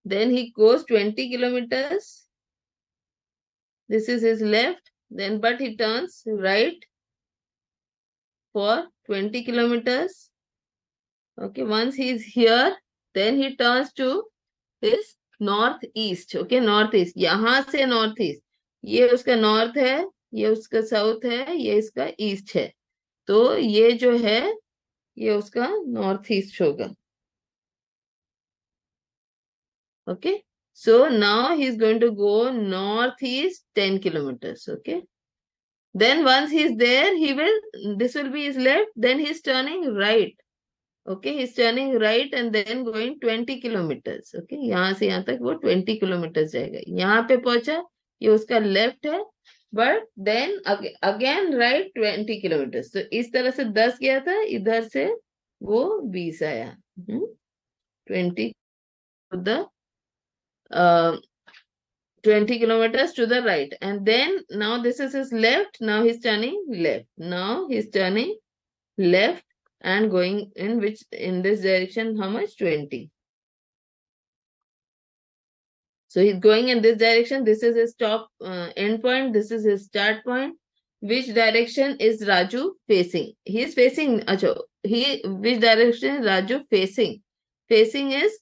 Then he goes 20 kilometers. This is his left. Then but he turns right for 20 kilometers. Okay, once he is here, then he turns to his northeast. Okay, northeast. यहाँ से northeast. ये उसका north है, ये उसका south है, ये इसका east है. तो ये जो है, ये उसका northeast होगा. Okay. So now he's going to go northeast 10 kilometers. Okay. Then once he's there, this will be his left, then he's turning right. Okay, he's turning right and then going 20 kilometers. Okay, यहाँ से यहाँ तक वो 20 kilometers जाएगा. यहाँ पे पहुंचा, ये उसका left है, but then again right 20 kilometers. तो इस तरह से 10 गया था, इधर से वो 20 आया. 20 to the 20 kilometers to the right. And then now this is his left. Now he's turning left. Now he's turning left and going in this direction, how much? 20. So he's going in this direction. This is his stop end point. This is his start point. Which direction is Raju facing? He is facing, which direction is Raju facing? Facing is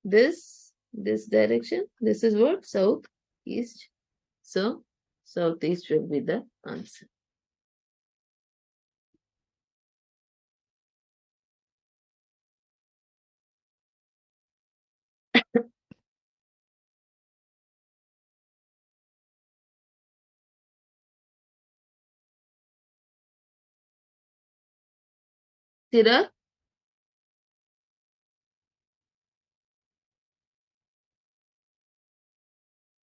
this direction. This is what? South, east. So southeast will be the answer. Tira?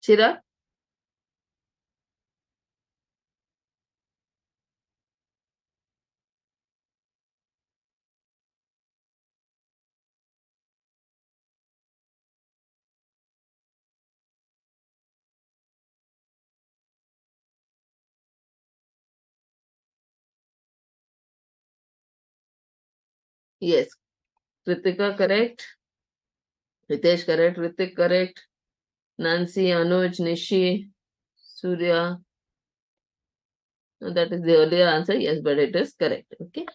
Chira? Yes. Kritika correct. Ritesh correct. Ritik correct. Nancy, Anuj, Nishi, Surya. No, that is the earlier answer. Yes, but it is correct. Okay.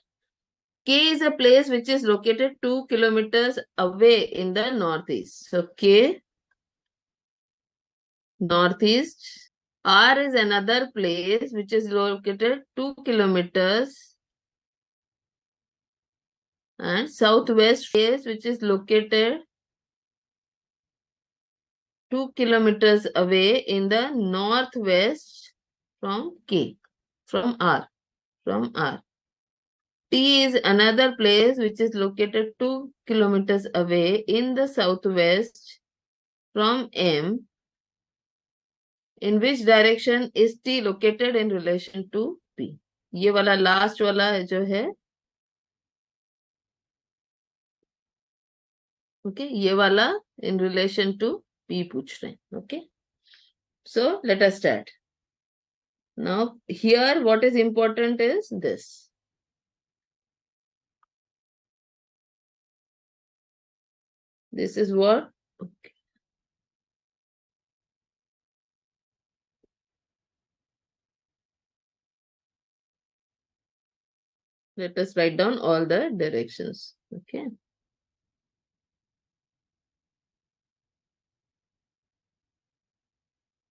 K is a place which is located 2 kilometers away in the northeast. So K, northeast. R is another place which is located 2 kilometers, and southwest place which is located 2 kilometers away in the northwest from K, from R, from R. T is another place which is located 2 kilometers away in the southwest from M. In which direction is T located in relation to P? ये वाला last वाला जो है, okay, ये वाला in relation to P पूछ रहे हैं, okay. So let us start. Now here what is important is this. This is what, okay. Let us write down all the directions, okay.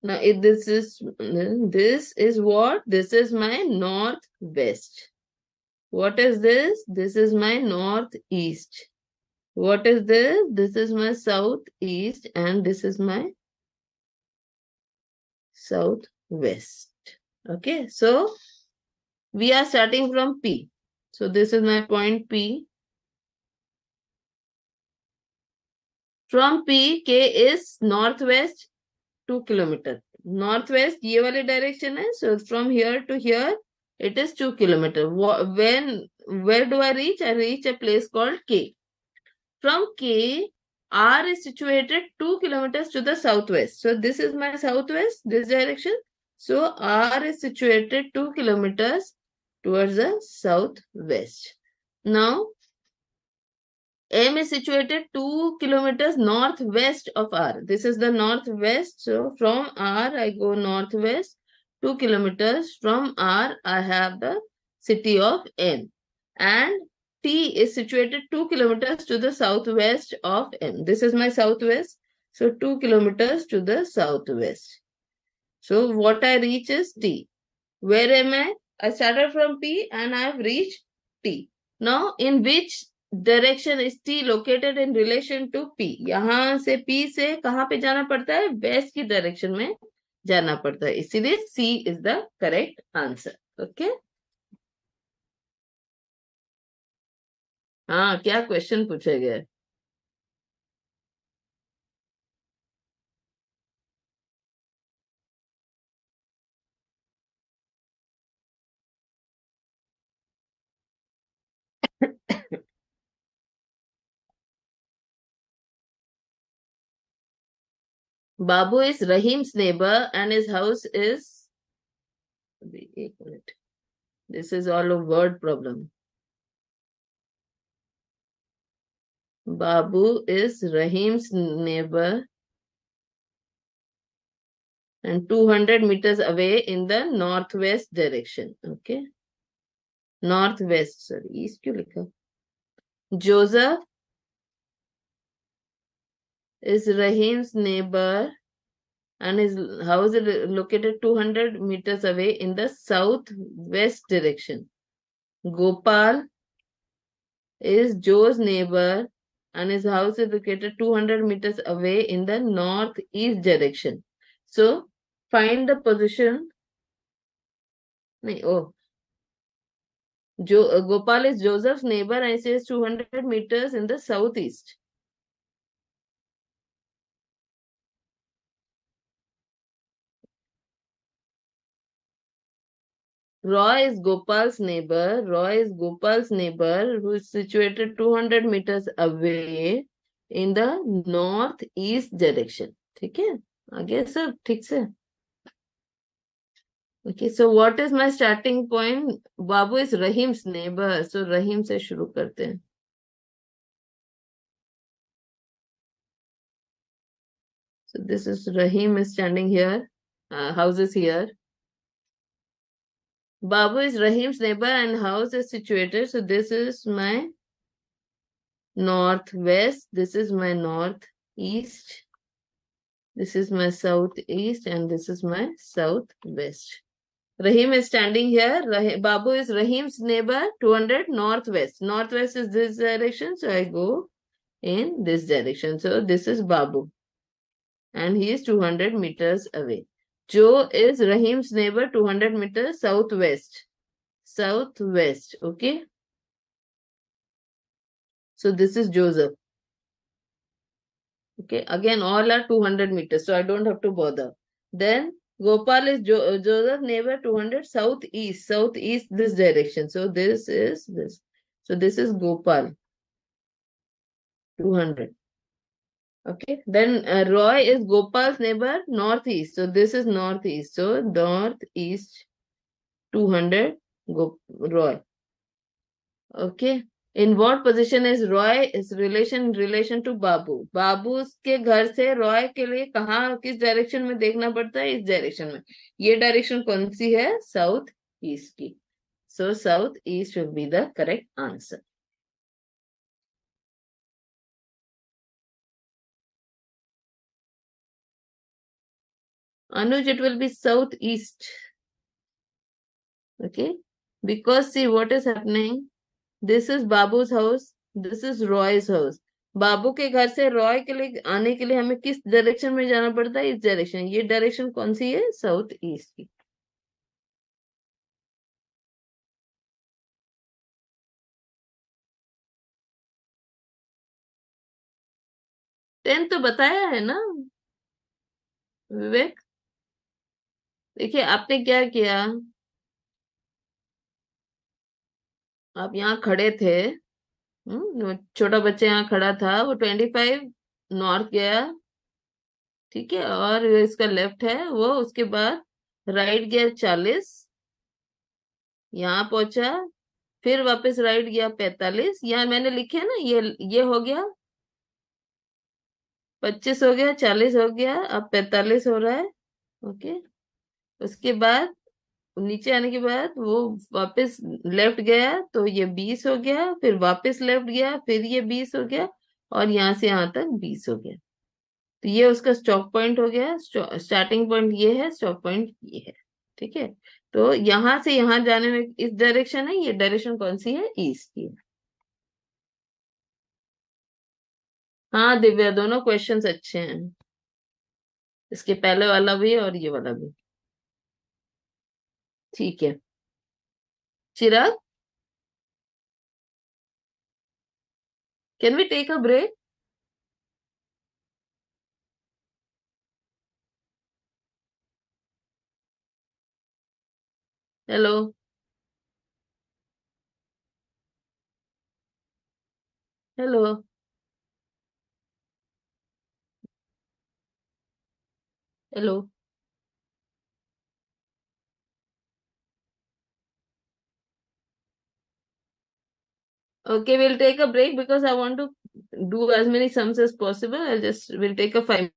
Now if this is what? This is my northwest. What is this? This is my northeast. What is this? This is my southeast, and this is my southwest. Okay, so we are starting from P. So this is my point P. From P, K is northwest 2 kilometer. Northwest, ये वाली direction है. So from here to here, it is 2 kilometer. Where do I reach? I reach a place called K. From K, R is situated 2 kilometers to the southwest. So this is my southwest, this direction. So R is situated 2 kilometers towards the southwest. Now, M is situated 2 kilometers northwest of R. This is the northwest. So from R, I go northwest 2 kilometers. From R, I have the city of M. And T is situated 2 kilometers to the southwest of M. This is my southwest. So 2 kilometers to the southwest. So what I reach is T. Where am I? I started from P and I have reached T. Now, in which direction is T located in relation to P? यहाँ से P से कहाँ पे जाना पड़ता है? West की direction में जाना पड़ता है. इसीलिए C is the correct answer. Okay? हाँ, क्या क्वेश्चन पूछा गया है? Babu is Rahim's neighbor and his house is. एक minute. This is all a word problem. Babu is Rahim's neighbor and 200 meters away in the northwest direction. Okay. Northwest, sorry. East क्यों लिखा? Joseph is Rahim's neighbor and his house is located 200 meters away in the southwest direction. Gopal is Joe's neighbor and his house is located 200 meters away in the northeast direction. So, find the position. Gopal is Joseph's neighbor and it says 200 meters in the southeast. Roy is Gopal's neighbor. Roy is Gopal's neighbor who is situated 200 meters away in the northeast direction. ठीक है? आगे सब ठीक से. Okay, so what is my starting point? Babu is Rahim's neighbor. So Rahim से शुरू करते हैं. So this is Rahim is standing here. House is here. Babu is Rahim's neighbor and house is situated. So this is my northwest. This is my northeast. This is my southeast and this is my southwest. Rahim is standing here. Babu is Rahim's neighbor, 200 northwest. Northwest is this direction, so I go in this direction. So this is Babu and he is 200 meters away. Joe is Rahim's neighbor, 200 meters southwest. Southwest, okay? So this is Joseph. Okay, again all are 200 meters, so I don't have to bother. Then Gopal is Joseph neighbor 200 southeast, southeast this direction. So this is this. So this is Gopal 200. Okay, then Roy is Gopal's neighbor northeast. So this is northeast. So northeast 200 Roy. Okay. In what position is Roy is relation to बाबू? बाबू के घर से रॉय के लिए कहाँ किस direction में देखना पड़ता है? इस डायरेक्शन में. ये डायरेक्शन कौन सी है? साउथ ईस्ट की. So south east will be the correct answer. Anuj, it will be southeast. Okay, because see what is happening. This is Babu's house. This is Roy's house. बाबू के घर से रॉय के लिए आने के लिए हमें किस डायरेक्शन में जाना पड़ता है? इस डायरेक्शन. ये डायरेक्शन कौन सी है? साउथ ईस्ट की. 10 तो बताया है ना विवेक. देखिए आपने क्या किया. आप यहाँ खड़े थे. वो छोटा बच्चा यहाँ खड़ा था. वो 25 नॉर्थ गया. ठीक है, और इसका लेफ्ट है वो. उसके बाद राइट गया 40. यहाँ पहुंचा. फिर वापस राइट गया 45. यहाँ मैंने लिखे है ना, ये हो गया 25 हो गया, 40 हो गया, अब 45 हो रहा है. ओके. उसके बाद नीचे आने के बाद वो वापस लेफ्ट गया तो ये 20 हो गया. फिर वापस लेफ्ट गया, फिर ये 20 हो गया. और यहाँ से यहाँ तक 20 हो गया. तो ये उसका स्टॉप पॉइंट हो गया. स्टार्टिंग पॉइंट ये है, स्टॉप पॉइंट ये है. ठीक है. तो यहाँ से यहाँ जाने में इस डायरेक्शन है. ये डायरेक्शन कौन सी है? ईस्ट की है. हाँ दिव्या, दोनों क्वेश्चंस अच्छे हैं. इसके पहले वाला भी और ये वाला भी. ठीक है. Chirag, can we take a break? Hello. Hello. Hello. Okay, we'll take a break because I want to do as many sums as possible. We'll take a 5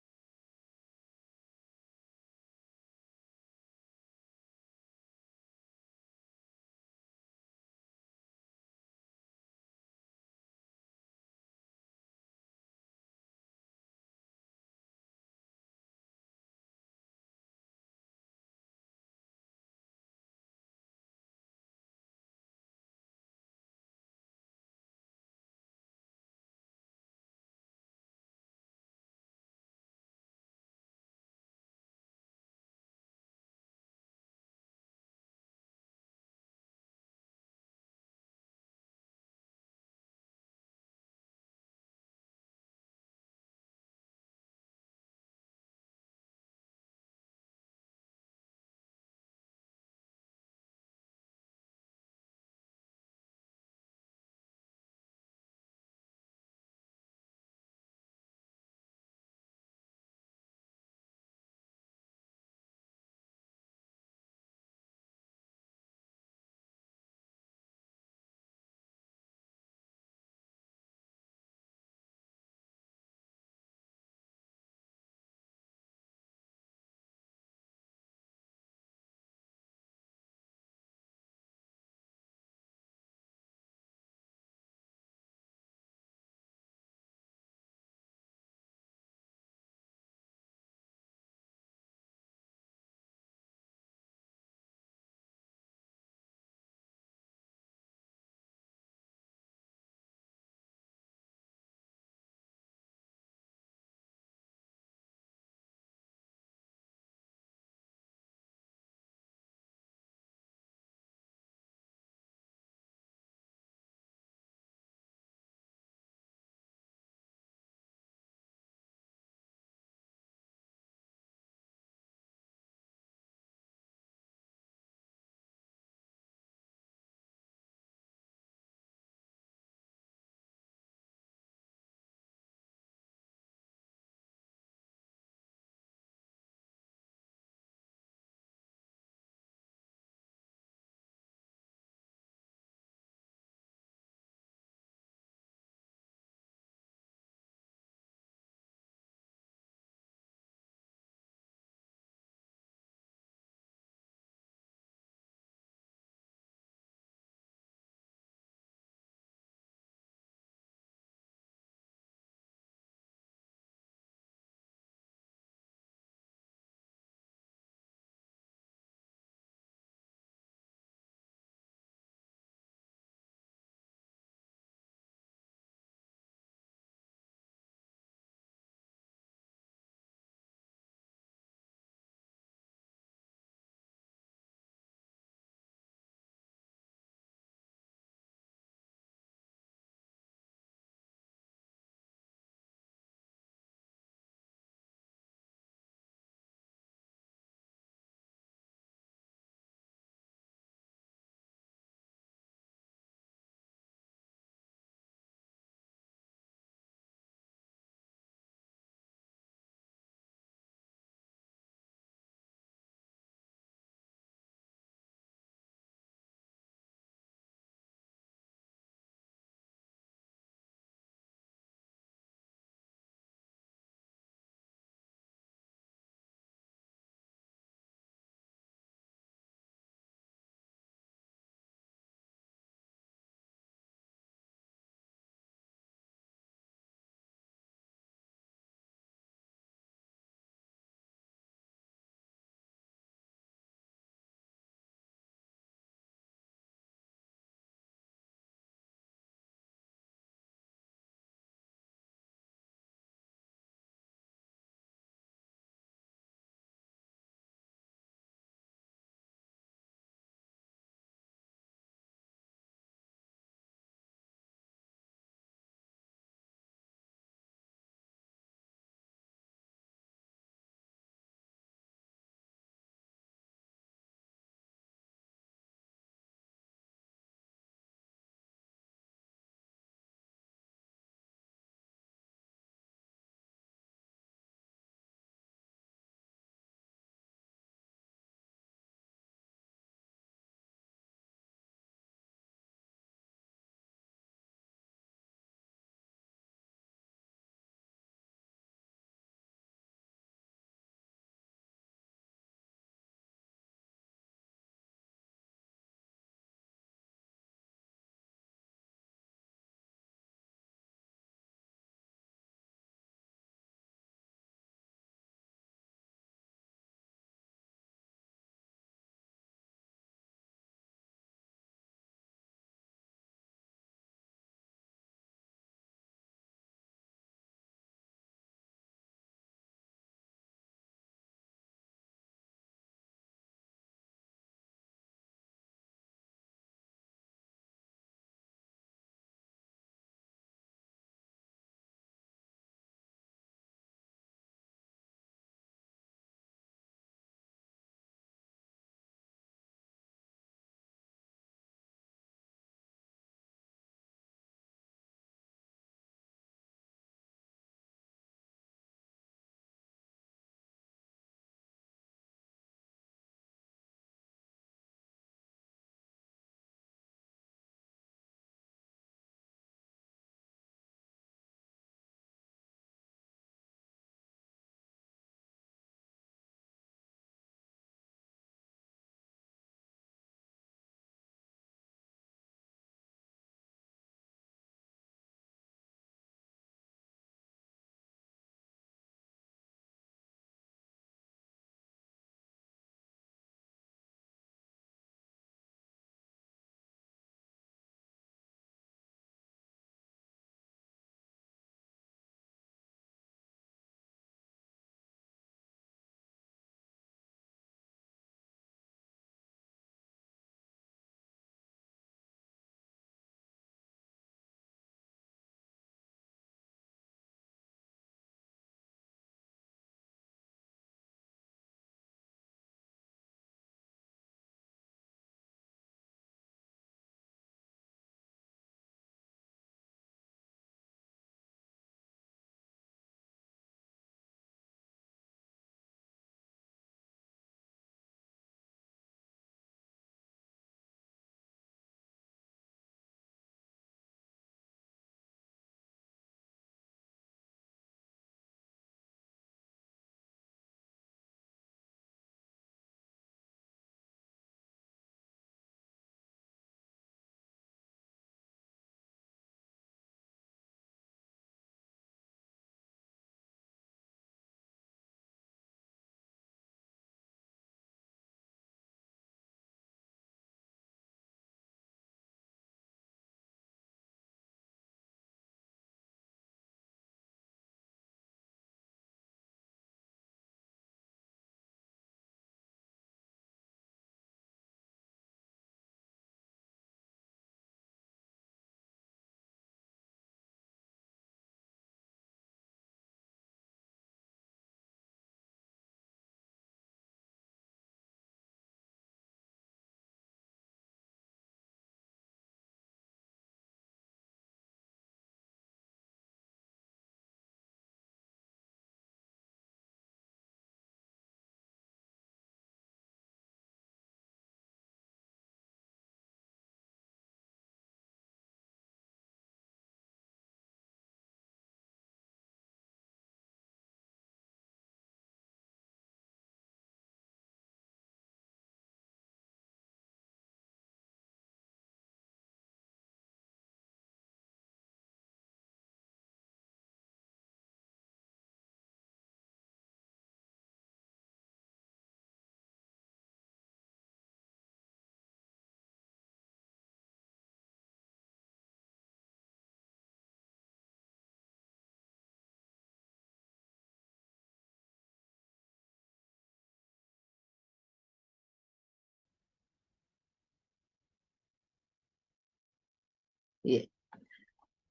ये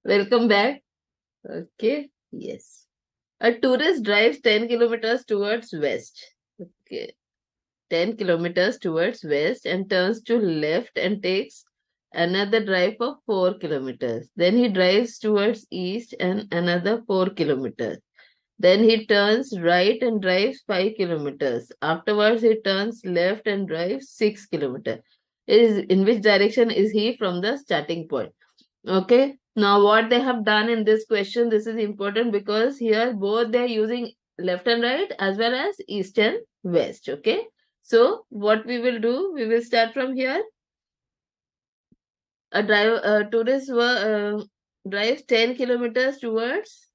welcome back. Okay. Yes. A tourist drives 10 kilometers towards west. Okay. 10 kilometers towards west and turns to left and takes another drive of 4 kilometers. Then he drives towards east and another 4 kilometers. Then he turns right and drives 5 kilometers. Afterwards, he turns left and drives 6 kilometers. In which direction is he from the starting point? Okay. Now, what they have done in this question, this is important because here both they are using left and right as well as east and west. Okay. So, what we will do, we will start from here. A tourist drives 10 kilometers towards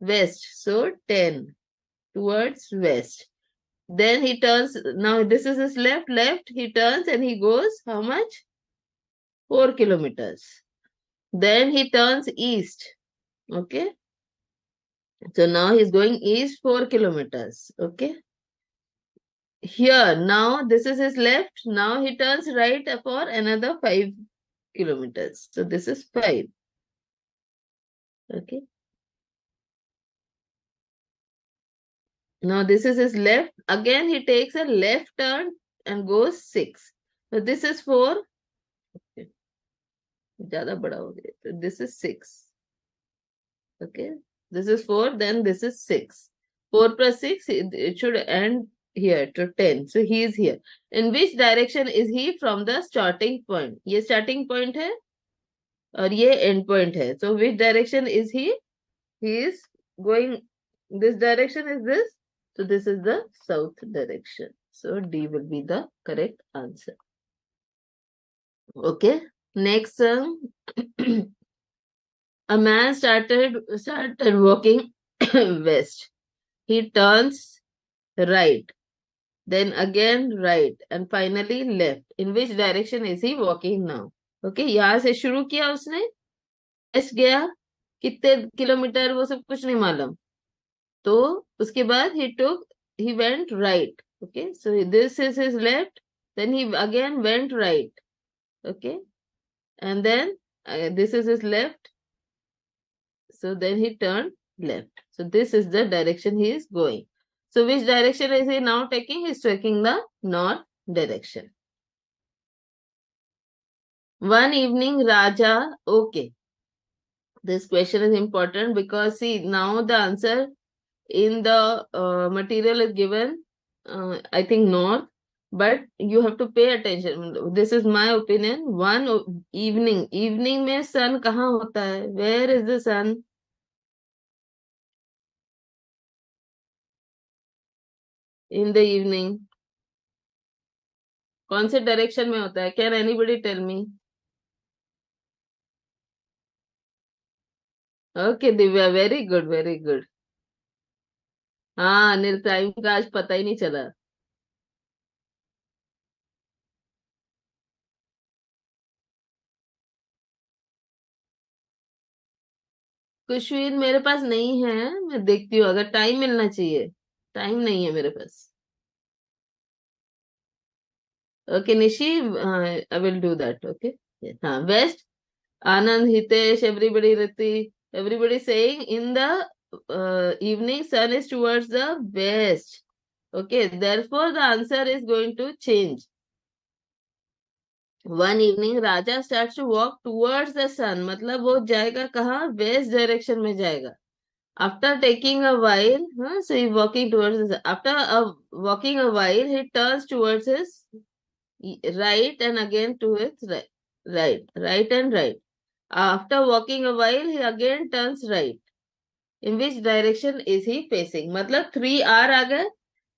west. So, 10 towards west. Then he turns, now this is his left, he turns and he goes how much? 4 kilometers. Then he turns east. Okay. So now he's going east 4 kilometers. Okay. Here, now this is his left. Now he turns right for another 5 kilometers. So this is 5. Okay. Now this is his left. Again, he takes a left turn and goes 6. So this is 4. Okay. ज़्यादा बड़ा हो गया. So this is 6. Okay. This is 4. Then this is 6. 4 plus 6, it should end here to 10. So he is here. In which direction is he from the starting point? ये starting point है और ये end point है. So which direction is he? He is going, this direction is this. So this is the south direction. So D will be the correct answer. Okay. Next, a man started walking west. He turns right, then again right, and finally left. In which direction is he walking now? Okay, यहाँ से शुरू किया उसने, waste गया, कितने kilometre वो सब कुछ नहीं मालूम. तो उसके बाद he went right. Okay, so this is his left, then he again went right. Okay, and then this is his left. So then he turned left. So this is the direction he is going. So which direction is he now taking? He is taking the north direction. One evening, Raja, okay. This question is important because see, now the answer in the material is given, I think north, but you have to pay attention. This is my opinion. One evening. Evening में sun कहाँ होता है? Where is the sun? In the evening. कौन से direction में होता है? Can anybody tell me? Okay Divya, very good very good. हाँ अनिल, टाइम का आज पता ही नहीं चला. कुशवीन मेरे पास नहीं है, मैं देखती हूँ, अगर टाइम मिलना चाहिए. टाइम नहीं है मेरे पास. Okay Nishi, I will do that. Okay. हाँ west. Anand, Hitesh, everybody, Rati, everybody saying in the evening sun is towards the west. Okay, therefore the answer is going to change. One evening Raja starts to walk towards the sun. मतलब वो जाएगा कहाँ? West direction में जाएगा. After taking a while, so he walking towards the sun. After walking a while, he turns towards his right and again to his right and right. After walking a while, he again turns right. In which direction is he facing? मतलब 3 hour आ गए,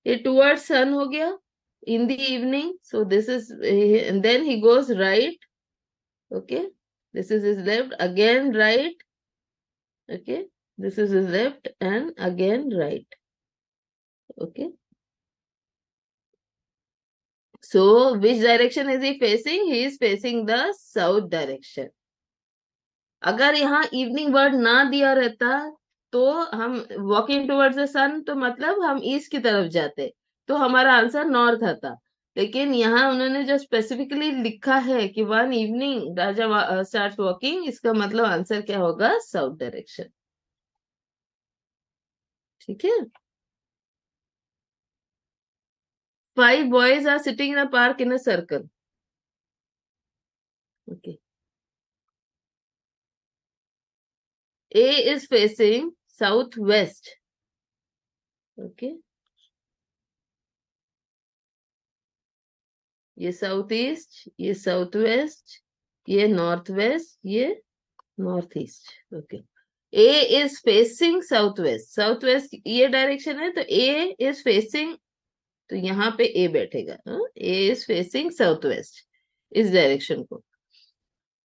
ये towards sun हो गया. In the evening, so this is, and then he goes right. Okay, this is his left, again right. Okay, this is his left and again right. Okay, so which direction is he facing? He is facing the south direction. अगर यहाँ evening word ना दिया रहता तो हम walking towards the सन, तो मतलब हम ईस्ट की तरफ जाते, तो हमारा आंसर नॉर्थ आता. लेकिन यहाँ उन्होंने जो स्पेसिफिकली लिखा है कि वन इवनिंग राजा स्टार्ट वॉकिंग, इसका मतलब आंसर क्या होगा? South direction. ठीक है। 5 boys are sitting in a park in a circle. Okay. A is facing southwest. Okay. ये साउथ ईस्ट, ये साउथ वेस्ट, ये नॉर्थ वेस्ट, ये north east. Okay. A is facing south waste, south west ये direction है, तो ए is facing, तो यहाँ पे ए बैठेगा। A is facing south west, इस डायरेक्शन को।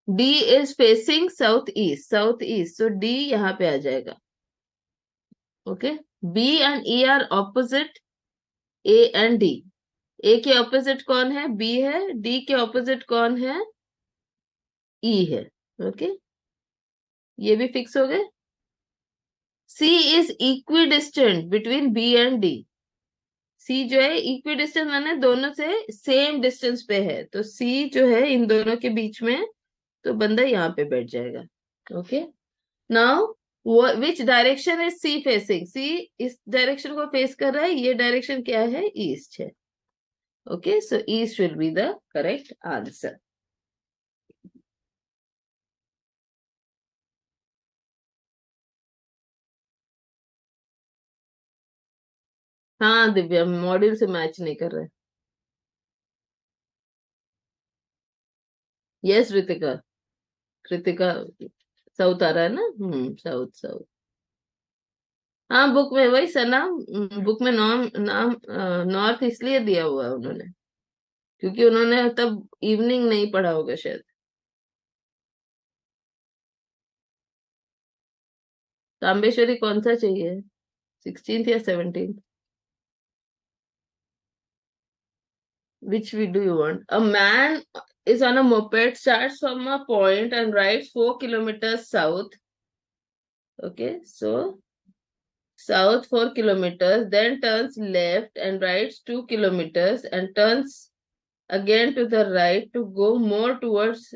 D is facing south east, south east, तो डी यहाँ पे आ जाएगा। Okay. B and E are opposite A and D. A के ऑपोजिट कौन है? बी है। डी के ऑपोजिट कौन है? ई है। ओके। ये भी फिक्स हो गए। C is equidistant between B and D. C जो है इक्वी डिस्टेंस, माने दोनों से सेम डिस्टेंस पे है, तो सी जो है इन दोनों के बीच में, तो बंदा यहाँ पे बैठ जाएगा। Okay. Now which direction is C facing? C इस डायरेक्शन को फेस कर रहा है, ये डायरेक्शन क्या है? ईस्ट है। Okay, so east will be the correct answer. हाँ दिव्या, मॉड्यूल से मैच नहीं कर रहे। यस ऋतिका, कृतिका साउथ आ रहा है ना? South south. हाँ बुक में वही सना, बुक में नाम नाम नॉर्थ इसलिए दिया हुआ है उन्होंने, क्योंकि उन्होंने तब इवनिंग नहीं पढ़ा होगा शायद। तांबेश्वरी कौन सा चाहिए? 16th या 17th? Which we do you want? A man is on a moped, starts from a point and rides 4 kilometers south. Okay, so south 4 kilometers, then turns left and rides 2 kilometers and turns again to the right to go more towards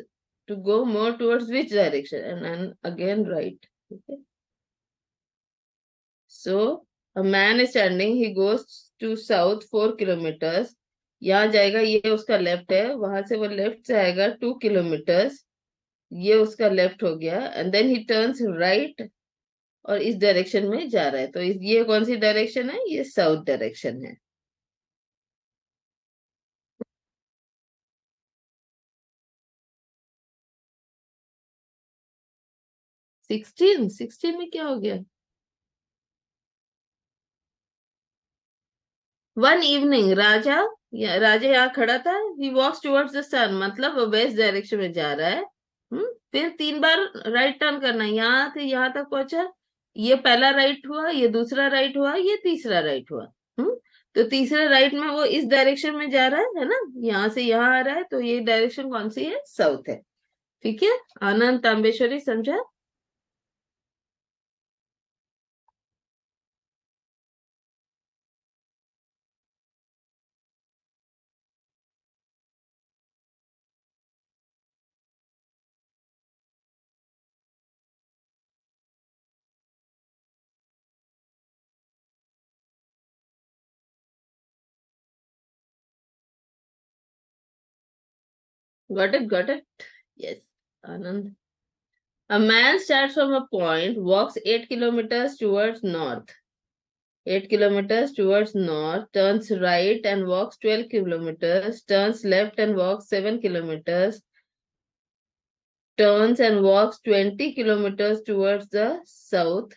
which direction? And then again right. Okay. So a man is standing, he goes to south 4 kilometers. यहाँ जाएगा, ये उसका left है, वहां से वो left से आएगा 2 किलोमीटर्स, ये उसका लेफ्ट हो गया, and then he turns right और इस डायरेक्शन में जा रहा है, तो ये कौन सी डायरेक्शन है? ये साउथ डायरेक्शन है। 16 में क्या हो गया? वन इवनिंग राजा यहाँ खड़ा था, ही वॉक्स टुवर्ड्स द सन, मतलब वो वेस्ट डायरेक्शन में जा रहा है। फिर 3 बार राइट टर्न करना है, यहाँ से यहाँ तक पहुंचा, ये पहला राइट हुआ, ये दूसरा राइट हुआ, ये तीसरा राइट हुआ। हम्म तो तीसरा राइट में वो इस डायरेक्शन में जा रहा है ना, यहाँ से यहाँ आ रहा है, तो ये डायरेक्शन कौन सी है? साउथ है। ठीक है। आनंद तांबेश्वरी समझा? Got it. Yes, Anand. A man starts from a point, walks 8 kilometers towards north. 8 kilometers towards north, turns right and walks 12 kilometers, turns left and walks 7 kilometers, turns and walks 20 kilometers towards the south.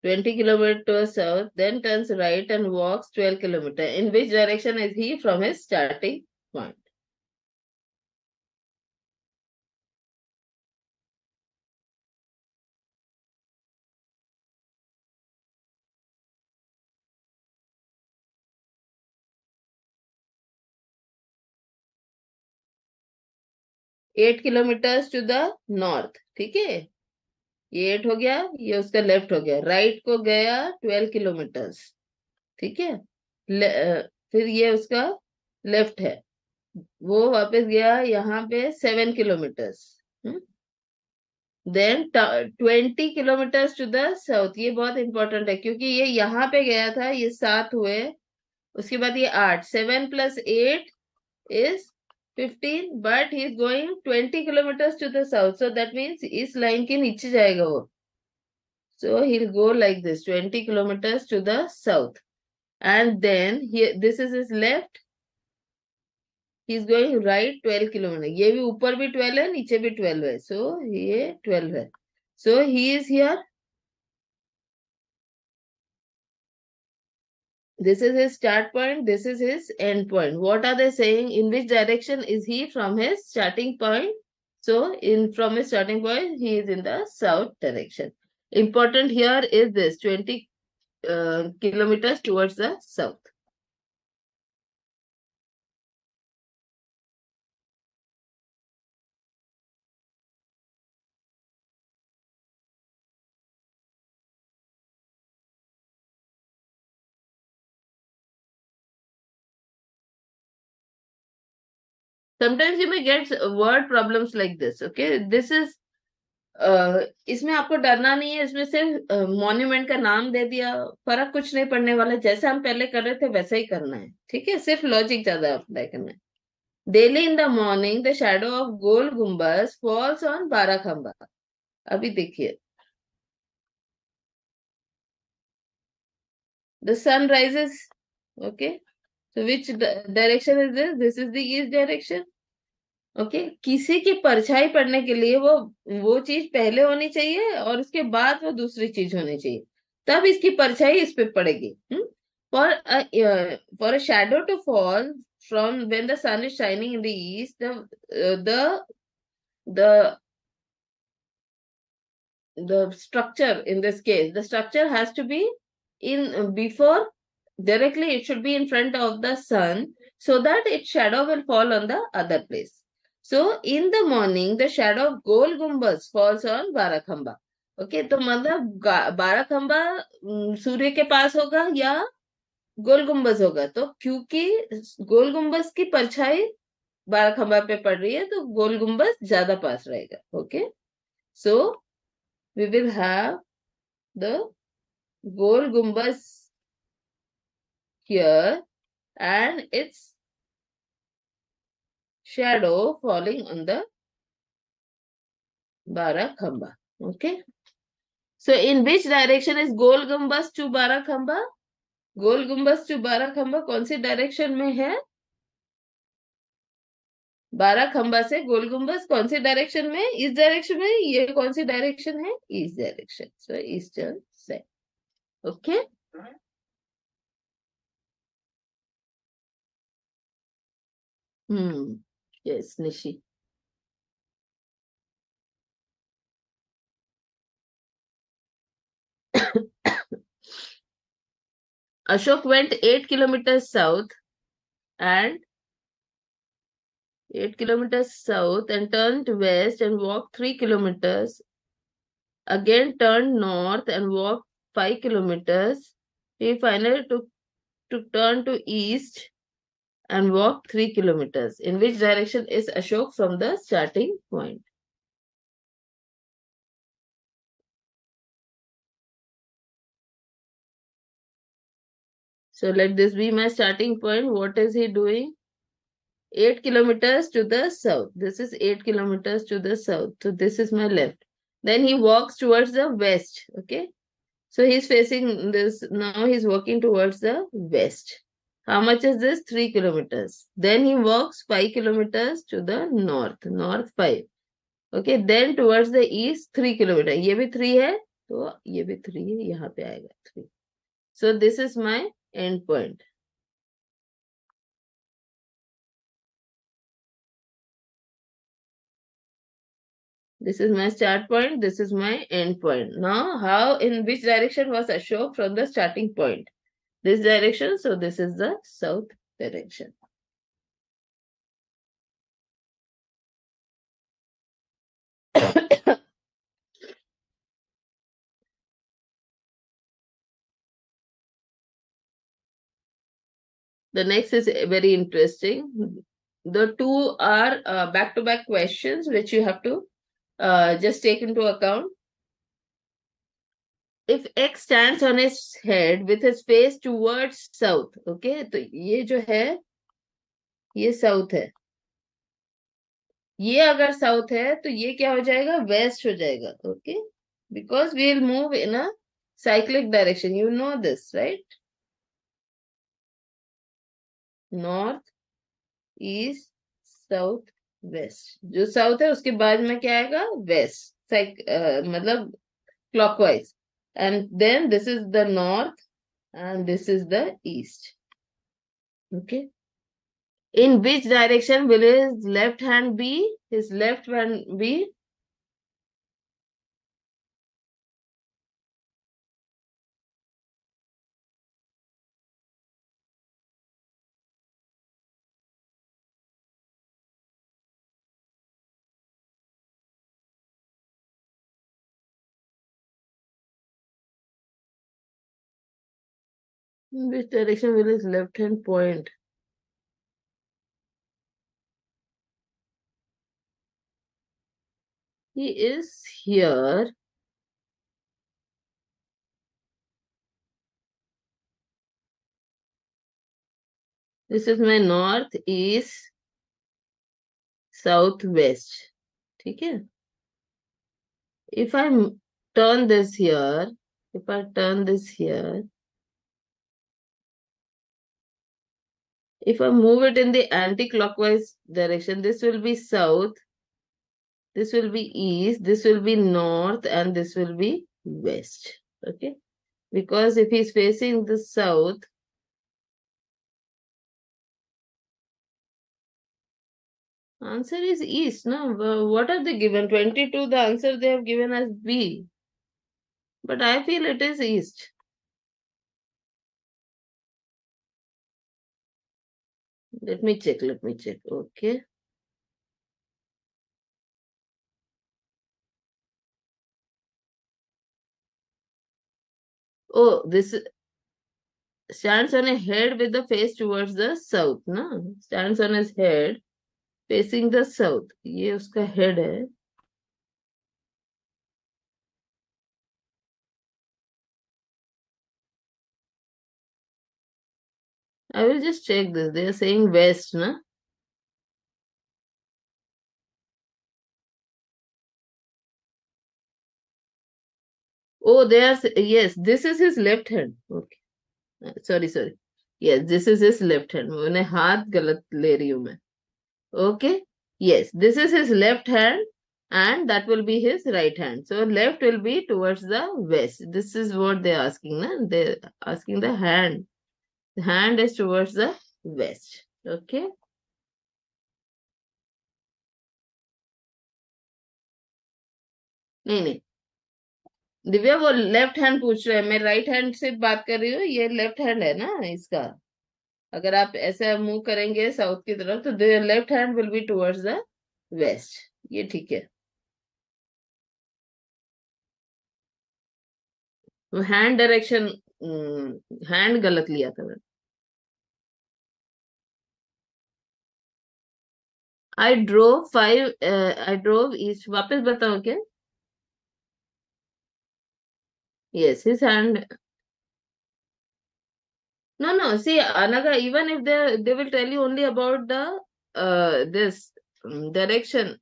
20 kilometers south, then turns right and walks 12 kilometers. In which direction is he from his starting point? 8 kilometres to the north, ठीक है, ये 8 हो गया, ये उसका left हो गया। Right को गया 12 किलोमीटर्स, ठीक है। फिर ये उसका लेफ्ट है, वो वापस गया यहाँ पे 7 kilometres. Then 20 kilometres to the south, ये बहुत इंपॉर्टेंट है क्योंकि ये यहाँ पे गया था, ये 7 हुए, उसके बाद ये 8, 7 + 8 is 15, but he is going 20 kilometers to the south, so that means इस लाइन के नीचे जाएगा वो। So he'll go like this, 20 kilometers to the south, and then here this is his left, he is going right 12 kilometers, ये भी ऊपर भी 12 है, नीचे भी 12 है, so ये 12 है, so he is here, this is his start point, this is his end point. What are they saying? In which direction is he from his starting point? So from his starting point, he is in the south direction. Important here is this 20 kilometers towards the south. Sometimes you may get word problems like this. Okay, this is इसमें आपको डरना नहीं है, इसमें सिर्फ monument का नाम दे दिया, फर्क कुछ नहीं पड़ने वाला, जैसे हम पहले कर रहे थे वैसा ही करना है, ठीक है, सिर्फ लॉजिक ज्यादा अप्लाई करना है। Daily in the morning the shadow of Gol Gumbaz falls on Barakhamba. अभी देखिए, the sun rises, okay, so which direction is this? This is the east direction. Okay, किसी की परछाई पड़ने के लिए वो चीज पहले होनी चाहिए और उसके बाद वो दूसरी चीज होनी चाहिए, तब इसकी परछाई इस पे पड़ेगी। For a shadow to fall from when the sun is shining in the east, the the structure, in this case the structure has to be in before, directly it should be in front of the sun, so that its shadow will fall on the other place. So in the morning the shadow of Gol Gumbaz falls on Barakhamba. Okay, तो मतलब बाराखंबा सूर्य के पास होगा या गोल गुम्बज होगा, तो क्योंकि गोल गुम्बज की परछाई बाराखंबा पे पड़ रही है, तो गोल गुम्बज ज्यादा पास रहेगा। Okay, so we will have the Gol Gumbaz here and its shadow falling on the Barakhamba. Okay. So in which direction is Gol Gumbaz to Barakhamba? Gol Gumbaz to Barakhamba कौन सी डायरेक्शन में है? बाराखंबा से गोल गुम्बज कौन सी direction में? इस direction में। ये कौन सी डायरेक्शन है? East direction, so eastern side. Okay, yes Nishi. Ashok went 8 kilometers south and 8 kilometers south and turned west and walked 3 kilometers. Again turned north and walked 5 kilometers. He finally took to turn to east and walked 3 kilometers. In which direction is Ashok from the starting point? So let this be my starting point. What is he doing? 8 kilometers to the south. This is 8 kilometers to the south. So this is my left. Then he walks towards the west. Okay. So he's facing this. Now he's walking towards the west. How much is this? 3 kilometers. Then he walks 5 kilometers to the north. North 5. Okay. Then towards the east 3 kilometers. ये भी 3 है, तो ये भी 3 है, यहाँ पे आएगा 3. So this is my end point. This is my start point. This is my end point. Now, how, in which direction was Ashok from the starting point? This direction. So this is the south direction. The next is very interesting. The two are back-to-back questions which you have to just take into account. If X stands on his head with his face towards south, okay, तो ये जो है ये south है. ये अगर south है तो ये क्या हो जाएगा, वेस्ट हो जाएगा. Okay, because we will move in a cyclic direction. You know this right. North, east, south, west. जो साउथ है उसके बाद में क्या आएगा, वेस्ट. मतलब clockwise. And then this is the north and this is the east. Okay. In which direction will his left hand be? His left hand be? In which direction will his left hand point? He is here. This is my north, east, south, west. ठीक है. If I turn this here, if I turn this here, if I move it in the anti-clockwise direction, this will be south, this will be east, this will be north, and this will be west. Okay. Because if he's facing the south, answer is east. No, what are they given? 22. The answer they have given as B. But I feel it is east. Let me check. Let me check. Okay. Oh, this stands on a head with the face towards the south. No, stands on his head facing the south. ये उसका head है. I will just check this. They are saying west, na? Oh, they are, yes, this is his left hand. Okay. Sorry, sorry. Yes, this is his left hand. मैंने हाथ गलत ले रही हूँ मैं. Okay. Yes, this is his left hand and that will be his right hand. So left will be towards the west. This is what they're asking. Na? They're asking the hand. The hand is towards the west. Okay. नहीं नहीं, दिव्या वो left hand पूछ रहे हैं. मैं right hand से बात कर रही हूँ. ये लेफ्ट हैंड है ना इसका. अगर आप ऐसा मूव करेंगे साउथ की तरफ तो left hand will be towards the west. ये ठीक है. हैंड डायरेक्शन, हैंड गलत लिया था मैंने. I drove east. वापस बताओ क्या. Yes, his hand. No. See, Anaga, even if they will tell you only about the this direction,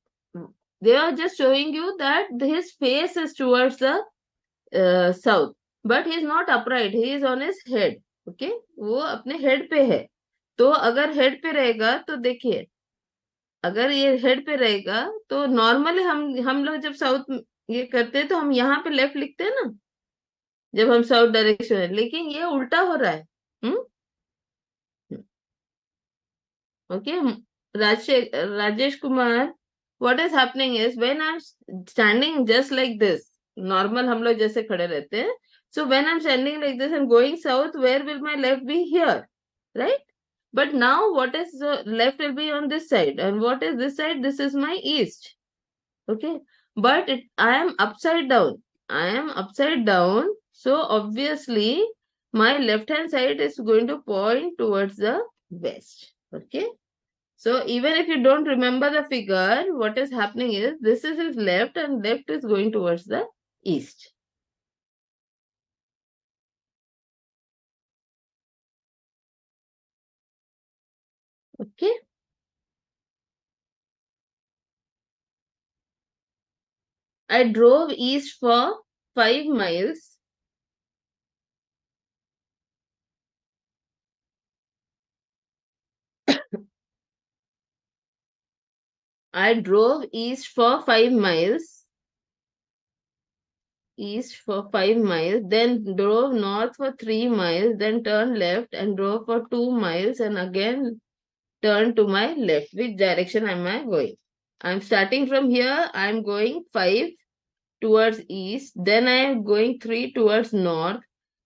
they are just showing you that his face is towards the south, but he is not upright. He is on his head. Okay, वो अपने head पे है. तो अगर head पे रहेगा तो देखिए, अगर ये हेड पे रहेगा तो नॉर्मली हम लोग जब साउथ ये करते हैं तो हम यहाँ पे लेफ्ट लिखते हैं ना, जब हम साउथ डायरेक्शन है. लेकिन ये उल्टा हो रहा है. Hmm. Okay. Rajesh Kumar, what is happening is when I am standing just like this, normal हम लोग जैसे खड़े रहते हैं. So when I am standing like this and going south, where will my left be, here, right? But now what is left will be on this side, and what is this side? This is my east. Okay. But I am upside down. I am upside down. So obviously my left hand side is going to point towards the west. Okay. So even if you don't remember the figure, what is happening is this is his left and left is going towards the east. Okay. I drove east for 5 miles. I drove east for 5 miles. East for 5 miles, then drove north for 3 miles, then turned left and drove for 2 miles and again turned to my left. Which direction am I going? I'm starting from here. I'm going 5 towards east. Then I am going 3 towards north.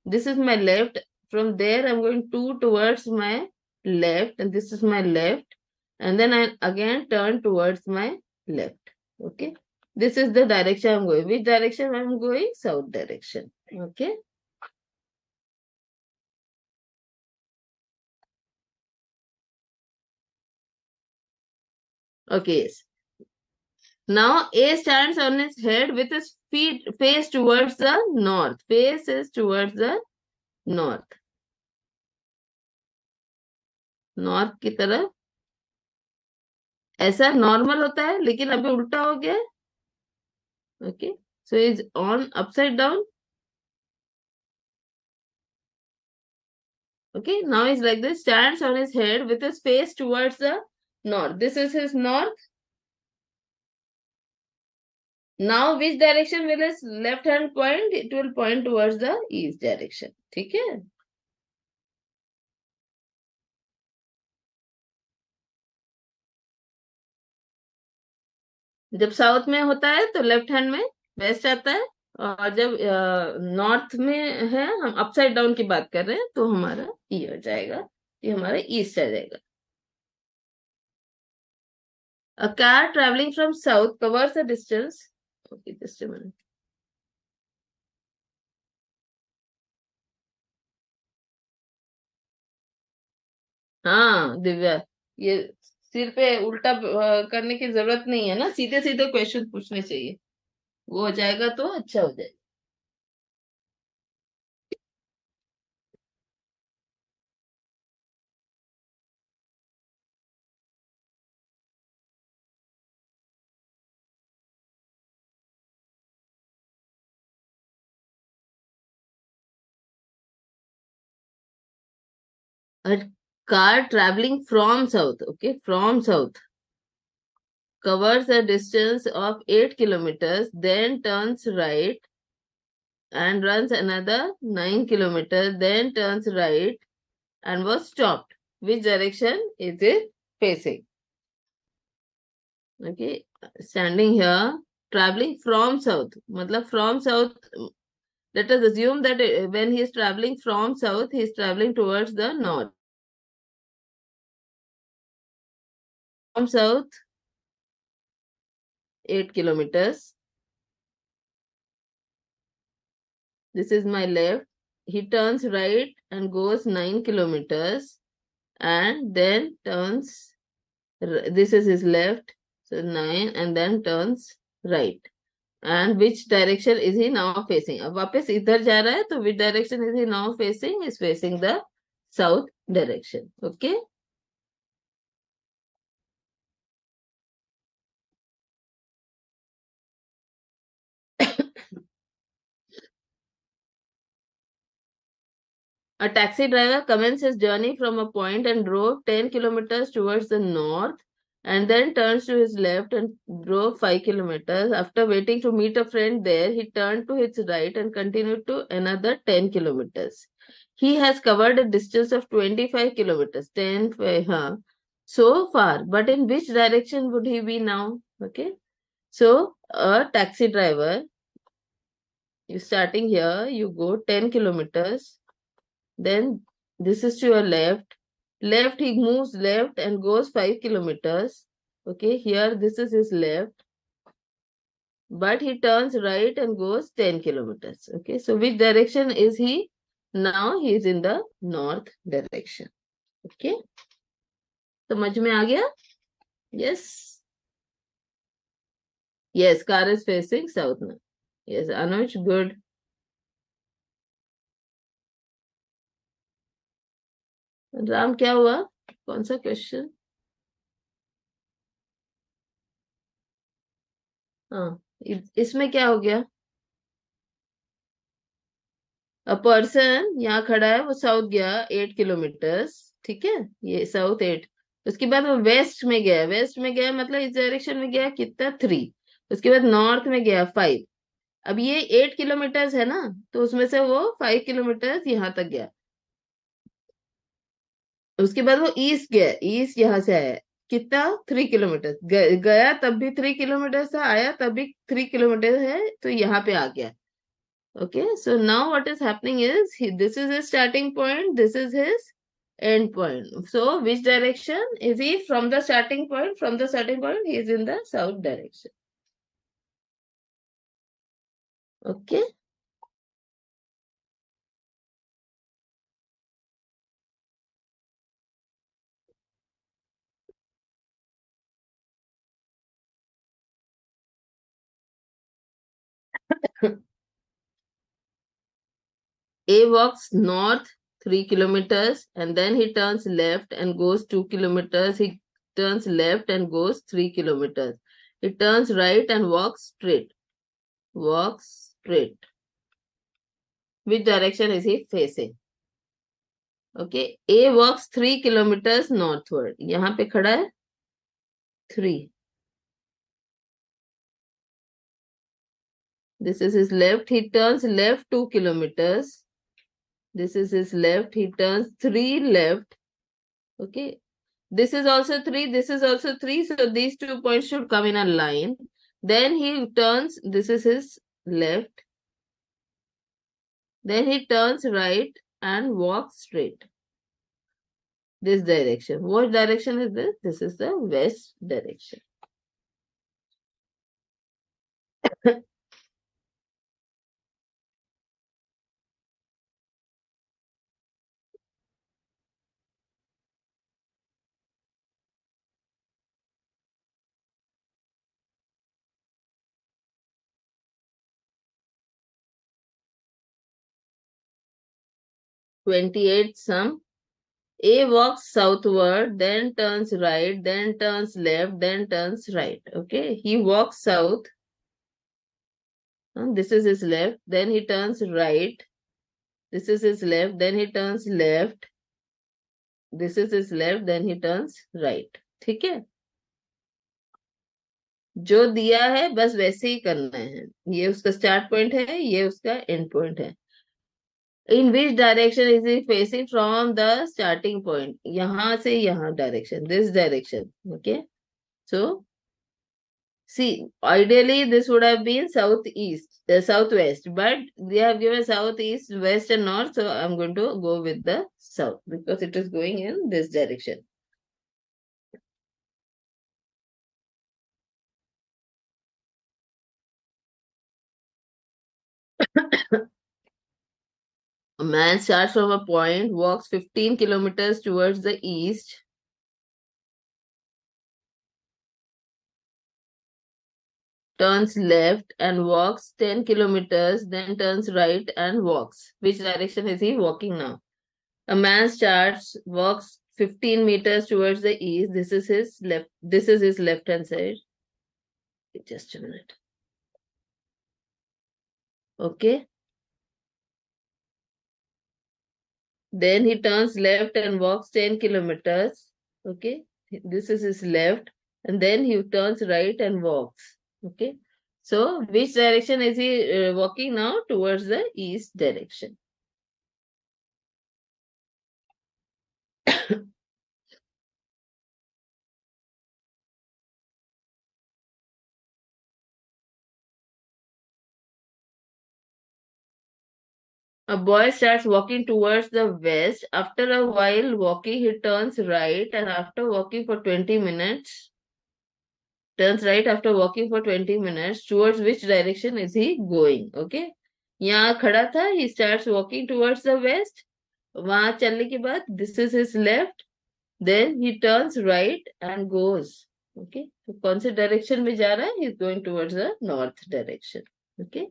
This is my left. From there, I'm going 2 towards my left, and this is my left. And then I again turn towards my left. Okay. This is the direction I'm going. Which direction I'm going? South direction. Okay. Okay. Yes. Now A stands on his head with his feet face towards the north. Face is towards the north. North की तरफ ऐसा normal होता है लेकिन अभी उल्टा हो गया है okay so is on upside down okay now is like this stands on his head with his face towards the north this is his north now which direction will his left hand point it will point towards the east direction ठीक है जब south में होता है तो left hand में waste आता है और जब नॉर्थ में है हम अपसाइड डाउन की बात कर रहे हैं तो हमारा ये हो जाएगा ये हमारा ईस्ट आ जाएगा A car traveling from south covers a distance. Okay, just a minute. हाँ दिव्या ये सिर पे उल्टा करने की जरूरत नहीं है ना सीधे सीधे क्वेश्चन पूछने चाहिए वो हो जाएगा तो अच्छा हो जाएगा A car traveling from south, okay, from south covers a distance of 8 kilometers, then turns right and runs another 9 kilometers, then turns right and was stopped. Which direction is it facing? Okay, standing here, traveling from south. Matlab from south, let us assume that when he is traveling from south, he is traveling towards the north. From south, 8 kilometers. This is my left. He turns right and goes 9 kilometers and then turns, this is his left, so 9 and then turns right. And which direction is he now facing? अब वापस इधर जा रहा है तो which direction is he now facing? Is facing the south direction. Okay. A taxi driver commenced his journey from a point and drove 10 kilometers towards the north and then turns to his left and drove 5 kilometers. After waiting to meet a friend there, he turned to his right and continued to another 10 kilometers. He has covered a distance of 25 kilometers, 10 so far. But in which direction would he be now? Okay. So, a taxi driver, you starting here, you go 10 kilometers then this is to your left. Left, he moves left and goes 5 kilometers. Okay, here this is his left. But he turns right and goes 10 kilometers. Okay, so which direction is he? Now he is in the north direction. Okay, समझ में आ गया? Yes, yes, car is facing south में। Yes अनुज, good. Ram, क्या हुआ? कौन सा question? हाँ, इसमें क्या हो गया? अ पर्सन यहाँ खड़ा है, वो साउथ गया 8 किलोमीटर्स, ठीक है, ये साउथ 8। उसके बाद वो वेस्ट में गया, वेस्ट में गया मतलब इस डायरेक्शन में गया कितना, 3। उसके बाद नॉर्थ में गया 5। अब ये 8 किलोमीटर्स है ना, तो उसमें से वो 5 किलोमीटर्स यहाँ तक गया। उसके बाद वो ईस्ट गया, ईस्ट यहाँ से आया, कितना, 3 किलोमीटर गया, तब भी 3 किलोमीटर से आया, तब भी 3 किलोमीटर है, तो यहाँ पे आ गया। Okay, so now what is happening is this is his starting point, this is his end point. So which direction is he from the starting point? From the starting point, he is in the south direction. Okay. A walks north 3 kilometers and then he turns left and goes 2 kilometers. He turns left and goes 3 kilometers. He turns right and walks straight. Walks straight. Which direction is he facing? Okay, A walks 3 kilometres northward, यहाँ पे खड़ा है 3। This is his left, he turns left 2 kilometres. This is his left, he turns 3 left. Okay, this is also 3, this is also 3, so these 2 points should come in a line. Then he turns, this is his left, then he turns right and walks straight this direction. What direction is this? This is the west direction. 28 sum. A walks southward, then turns right, then turns left, then turns right. Okay, he walks south. This is his left. Then he turns right. This is his left. Then he turns left. This is his left. Then he turns right. ठीक है, जो दिया है बस वैसे ही करना है। ये उसका स्टार्ट पॉइंट है, ये उसका एंड पॉइंट है। In which direction is he facing from the starting point, यहां से यहाँ direction, this direction. Okay, so see, ideally this would have been southeast, southwest, but they have given southeast, west, and north. So I'm going to go with the south because it is going in this direction. A man starts from a point, walks 15 kilometers towards the east, turns left and walks 10 kilometers, then turns right and walks. Which direction is he walking now? A man starts, walks 15 meters towards the east. This is his left. This is his left hand side. Just a minute. Okay. Then he turns left and walks 10 kilometers. Okay. This is his left. And then he turns right and walks. Okay. So which direction is he walking now? Towards the east direction. A boy starts walking towards the west. After a while walking, he turns right, and after walking for 20 minutes, turns right after walking for 20 minutes. Towards which direction is he going? Okay. यहाँ खड़ा था, he starts walking towards the west. वहां चलने के बाद, this is his left, Then he turns right and goes. Okay. तो कौन से डायरेक्शन में जा रहा है? He is going towards the north direction. Okay.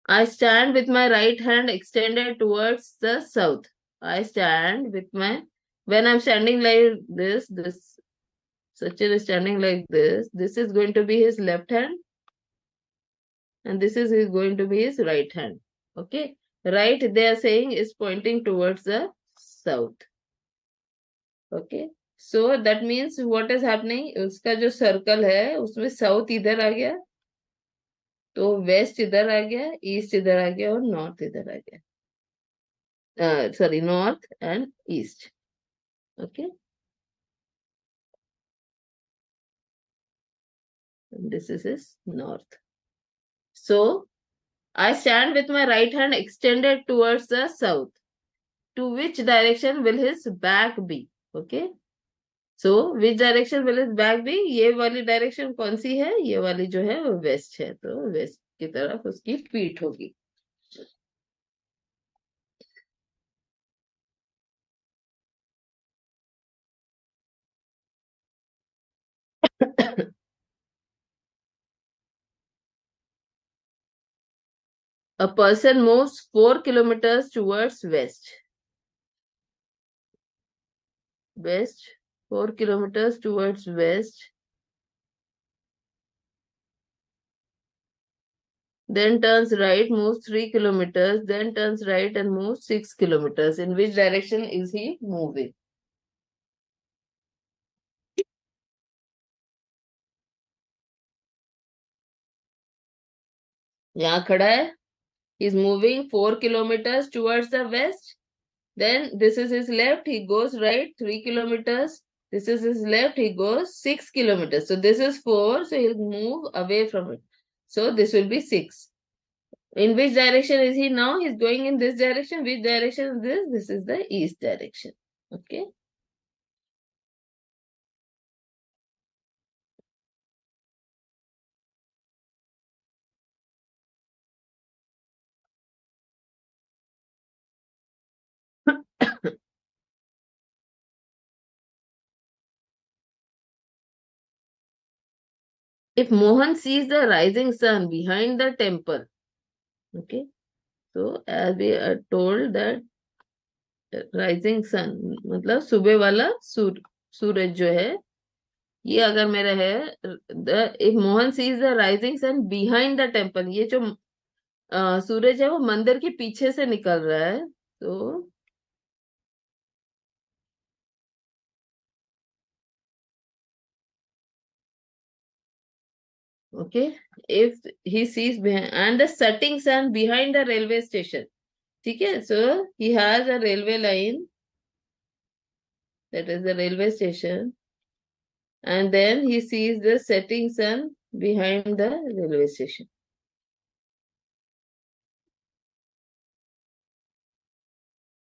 I stand with my right hand extended towards the south. I stand with my, when I'm standing like this, Sachin is standing like this is going to be his left hand, and this is going to be his right hand. Okay. Right, they are saying, is pointing towards the south. Okay. So that means what is happening, उसका जो circle है उसमें south इधर आ गया, तो waste इधर आ गया, east इधर आ गया और नॉर्थ इधर आ गया, sorry, north and east. Okay. And this is his north. So I stand with my right hand extended towards the south. To which direction will his back be? Okay. So which direction will his back be? ये वाली direction कौन सी है? ये वाली जो है वो waste है, तो वेस्ट की तरफ उसकी पीठ होगी. A person moves 4 kilometers towards west. West, 4 kilometers towards west. Then turns right, moves 3 kilometers. Then turns right and moves 6 kilometers. In which direction is he moving? यहाँ खड़ा है. He's moving 4 kilometers towards the west. Then this is his left. He goes right 3 kilometers. This is his left. He goes 6 kilometers. So this is 4. So he'll move away from it. So this will be 6. In which direction is he now? He's going in this direction. Which direction is this? This is the east direction. Okay. If Mohan sees the rising sun behind the temple, okay, so as we are told that rising sun मतलब सुबह वाला सूरज जो है, ये अगर मेरा है, if Mohan sees the rising sun behind the temple, ये जो सूरज है वो मंदिर के पीछे से निकल रहा है, तो okay, if he sees and the setting sun behind the railway station. ठीक है. So he has a railway line, that is the railway station, and then he sees the setting sun behind the railway station.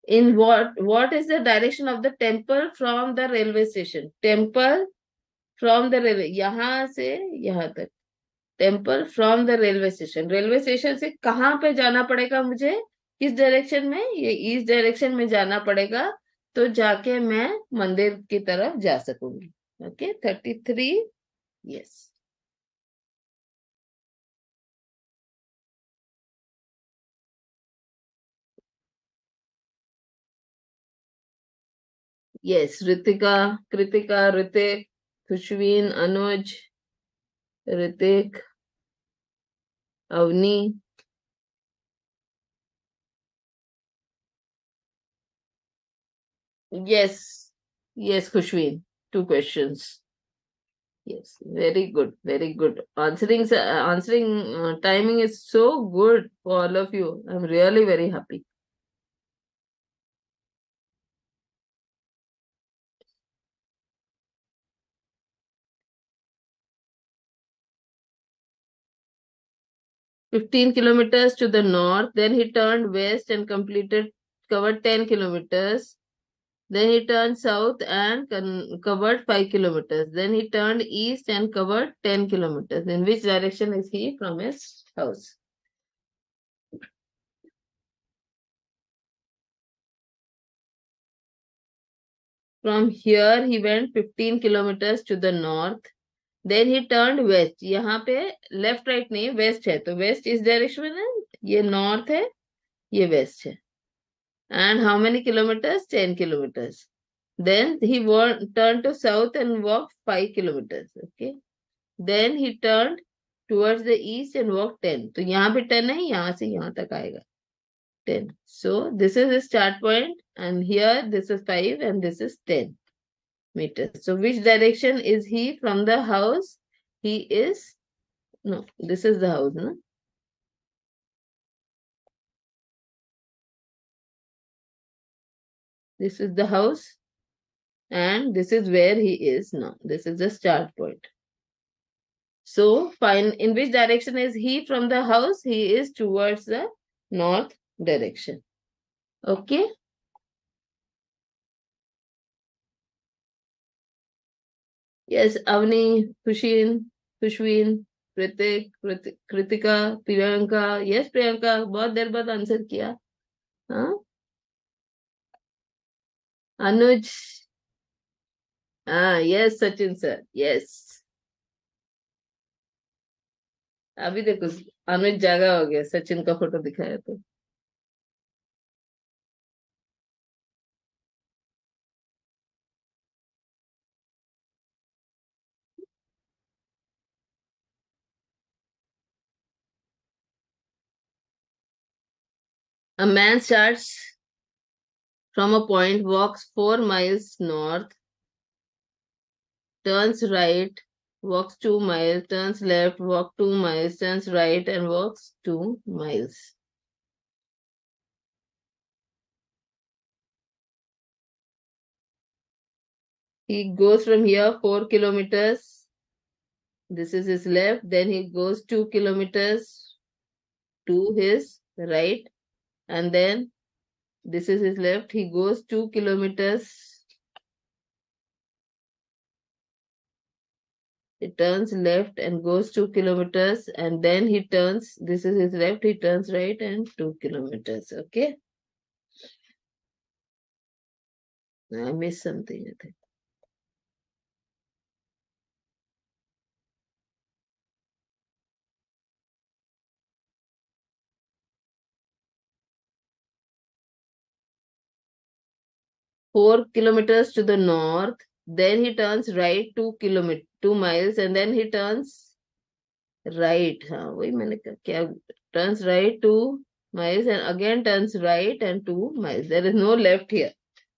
In what is the direction of the temple from the railway station? Temple from the railway, यहाँ से यहाँ तक. Temple from the railway station. Railway station से कहाँ पे जाना पड़ेगा मुझे? किस डायरेक्शन में? ये ईस्ट डायरेक्शन में जाना पड़ेगा, तो जाके मैं मंदिर की तरफ जा सकूंगी. Okay. 33. Yes. Yes. Ritika, Kritika, Hrithik, Khushween, Anuj, Hrithik, Avani. Yes, yes, Khushween. 2 questions. Yes, very good, very good. Answering timing is so good for all of you. I'm really very happy. 15 kilometers to the north. Then he turned west and covered 10 kilometers. Then he turned south and covered 5 kilometers. Then he turned east and covered 10 kilometers. In which direction is he from his house? From here he went 15 kilometers to the north. Then he turned west. यहाँ पे left right नहीं west है, तो west इस direction में है, ये north है, ये west है. And how many kilometers? 10 kilometers. Then he turned to south and walked 5 kilometers. Okay. Then he turned towards the east and walked 10. तो यहाँ पे 10 है, यहाँ से यहाँ तक आएगा 10. So this is his start point, and here this is 5 and this is 10 meters. So which direction is he from the house? He is, no, this is the house, no? This is the house and this is where he is now. This is the start point. So find in which direction is he from the house? He is towards the north direction. Okay. Yes, Avni, Khushween, Kritika, Priyanka. Yes, Priyanka, बहुत देर बाद answer किया. हाँ, Anuj. हाँ, yes, Sachin sir. Yes. अभी देखो अनुज जागा हो गया, सचिन का फोटो दिखाया तो. A man starts from a point, walks 4 miles north, turns right, walks 2 miles, turns left, walks 2 miles, turns right, and walks 2 miles. He goes from here 4 kilometers. This is his left. Then he goes 2 kilometers to his right. And then this is his left. He goes 2 kilometers. He turns left and goes 2 kilometers. And then he turns, this is his left. He turns right and 2 kilometers. Okay. I missed something, I think. 4 kilometers to the north. Then he turns right 2 miles, and then he turns right. हाँ वही मैंने कहा क्या, turns right 2 miles and again turns right and 2 miles. There is no left here.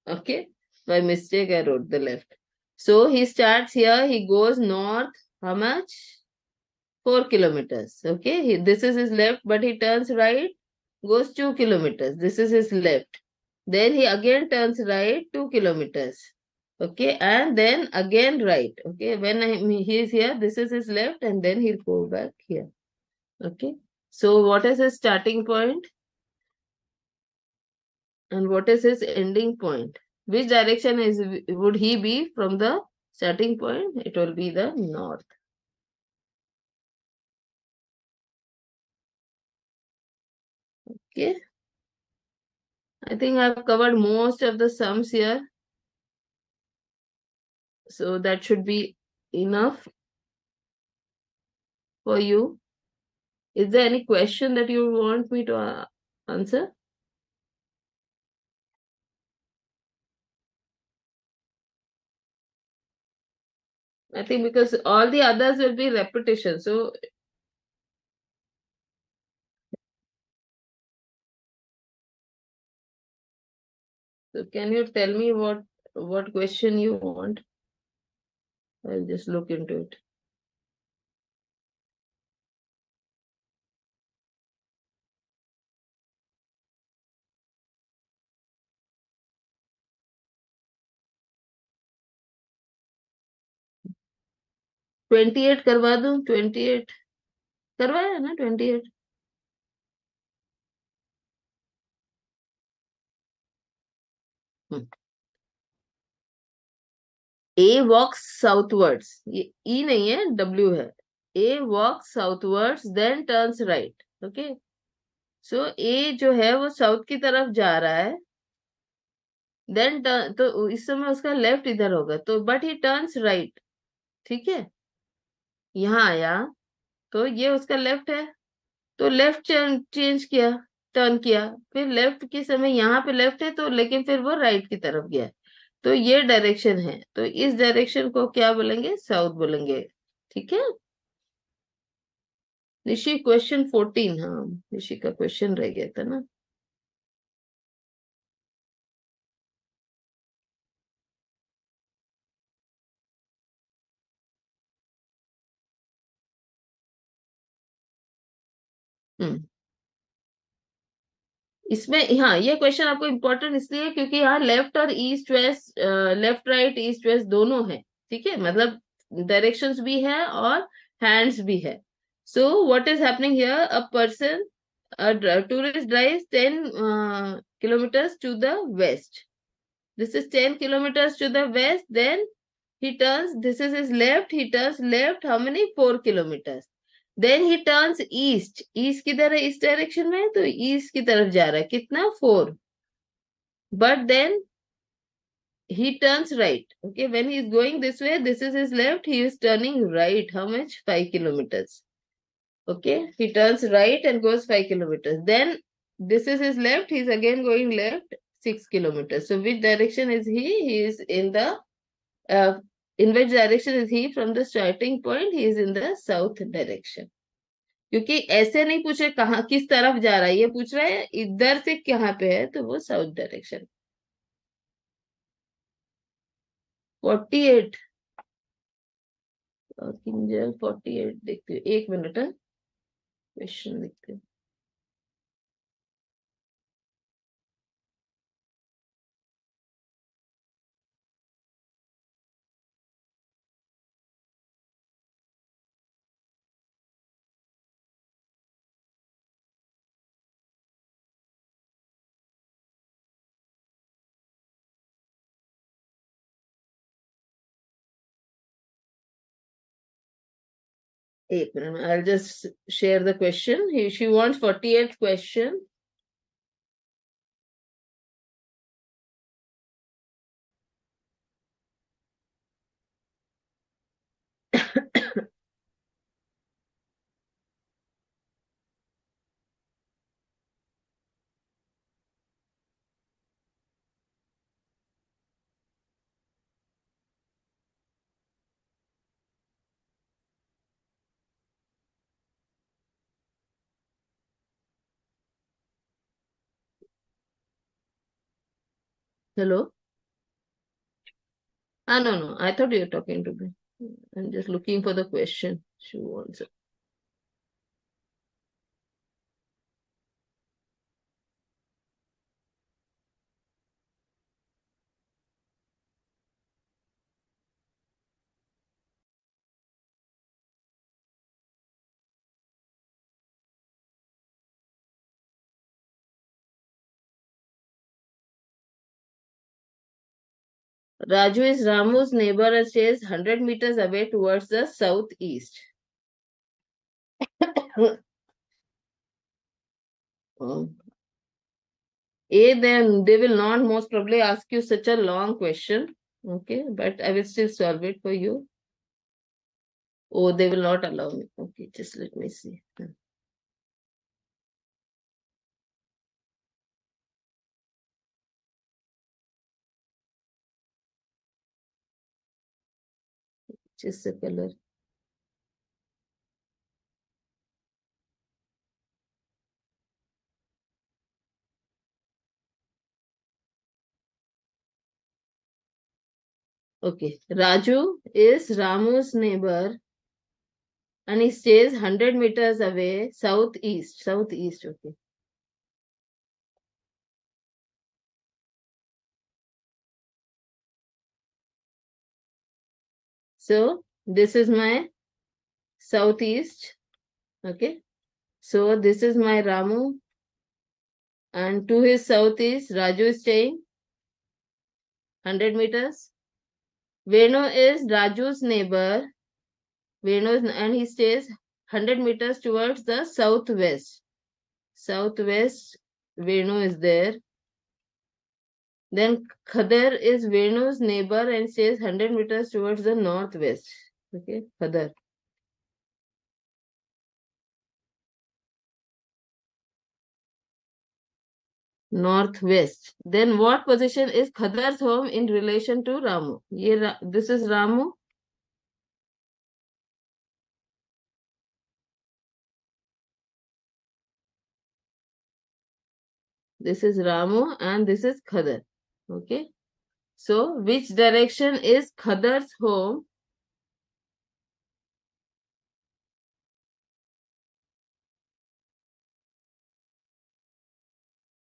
Okay, by mistake I wrote the left. So he starts here. He goes north. How much? 4 kilometers. Okay, this is his left, but he turns right, goes 2 kilometers. This is his left. Then he again turns right 2 kilometers. Okay, and then again right. Okay, when he is here, this is his left, and then he'll go back here. Okay, so what is his starting point and what is his ending point? Which direction would he be from the starting point? It will be the north. Okay, I think I've covered most of the sums here. So that should be enough for you. Is there any question that you want me to answer? I think because all the others will be repetition. So can you tell me what question you want? I'll just look into it. Twenty eight करवा दूं? 28 करवाया ना? 28. ए walks southwards, ये ई नहीं है, W है। A walks southwards then turns right. Okay, so A जो है वो साउथ की तरफ जा रहा है, देन तो इस समय उसका लेफ्ट इधर होगा, तो बट ही टर्न्स राइट। ठीक है, यहाँ आया तो ये उसका लेफ्ट है, तो लेफ्ट चेंज किया, टर्न किया, फिर लेफ्ट के समय यहाँ पे लेफ्ट है तो, लेकिन फिर वो राइट की तरफ गया, तो ये डायरेक्शन है, तो इस डायरेक्शन को क्या बोलेंगे, साउथ बोलेंगे। ठीक है निशी, क्वेश्चन 14, हाँ निशी का क्वेश्चन रह गया था ना। हम्म इसमें हाँ, ये क्वेश्चन आपको इम्पोर्टेंट इसलिए है क्योंकि यहाँ लेफ्ट और east west, left right east west दोनों है। ठीक है, मतलब डायरेक्शंस भी है और हैंड्स भी है। So what is happening here, a person, a tourist drives 10 kilometers to the west. This is 10 kilometers to the west. Then he turns, this is his left, he turns left, how many, 4 kilometers. Then he turns east. East किधर है, इस direction में है, तो east की तरफ जा रहा है, कितना, 4. But then he turns right. Okay, when he is going this way, this is his left, he is turning right. How much? 5 kilometers. Okay, he turns right and goes 5 kilometers. Then this is his left, he is again going left 6 kilometers. So which direction is he? He is in the, uh, in which direction is he from the starting point? He is in the south direction. क्योंकि ऐसे नहीं पूछ रहे कहाँ किस तरफ जा रहा है, ये पूछ रहा है इधर से कहाँ पे है, तो वो साउथ डायरेक्शन। 48, किंजल 48 देखते हो, एक मिनट है, क्वेश्चन देखते हो। एक minute, I just share the question, she wants 48th question. Hello, ah no no, I thought you were talking to me. I'm just looking for the question she wants. Raju is Ramu's neighbor and stays 100 meters away towards the southeast. Then they will not most probably ask you such a long question. Okay, but I will still solve it for you. Oh, they will not allow me. Okay, just let me see. Just the color. Okay, Raju is Ramu's neighbor and he stays 100 meters away southeast. Southeast, okay. So this is my southeast. Okay. So this is my Ramu, and to his southeast, Raju is staying 100 meters. Venu is Raju's neighbor. And he stays 100 meters towards the southwest. Southwest, Venu is there. Then Khadar is Venu's neighbor and stays 100 meters towards the northwest. Okay, Khadar. Northwest. Then what position is Khadar's home in relation to Ramu? This is Ramu. This is Ramu and this is Khadar. Okay. So which direction is Khadar's home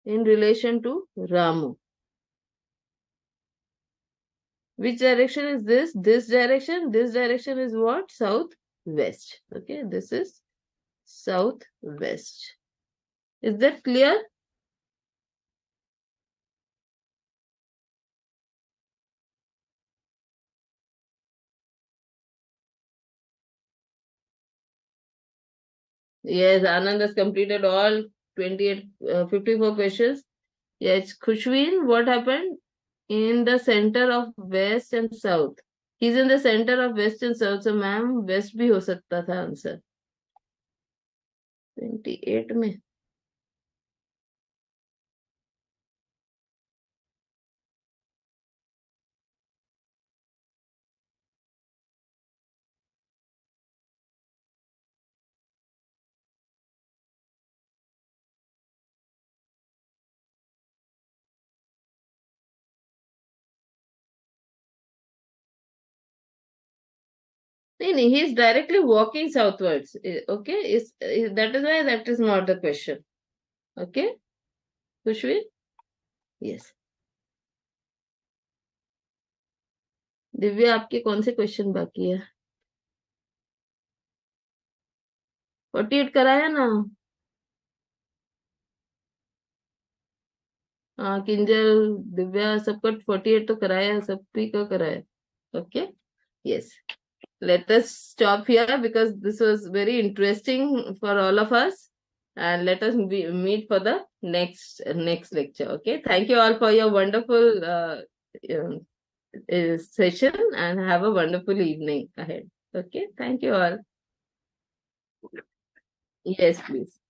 in relation to Ramu? Which direction is this? This direction. This direction is what? Southwest. Okay. This is southwest. Is that clear? Yes, Anand has completed all 28, 54 questions. Yes, Khushween, what happened? In the center of west and south. He's in the center of west and south. So, ma'am, west भी हो सकता था answer. 28 में. नहीं नहीं, he is directly walking southwards. Okay, that is why that is not the question. Okay, Khushween? Yes. Divya, आपके कौन से क्वेश्चन बाकी है? 48 कराया ना? हाँ, किंजल, दिव्या, सबका 48 तो कराया, सभी का कराया. Okay. Yes. Let us stop here because this was very interesting for all of us, and let us meet for the next lecture. Okay. Thank you all for your wonderful um, session, and have a wonderful evening ahead. Okay. Thank you all. Yes, please.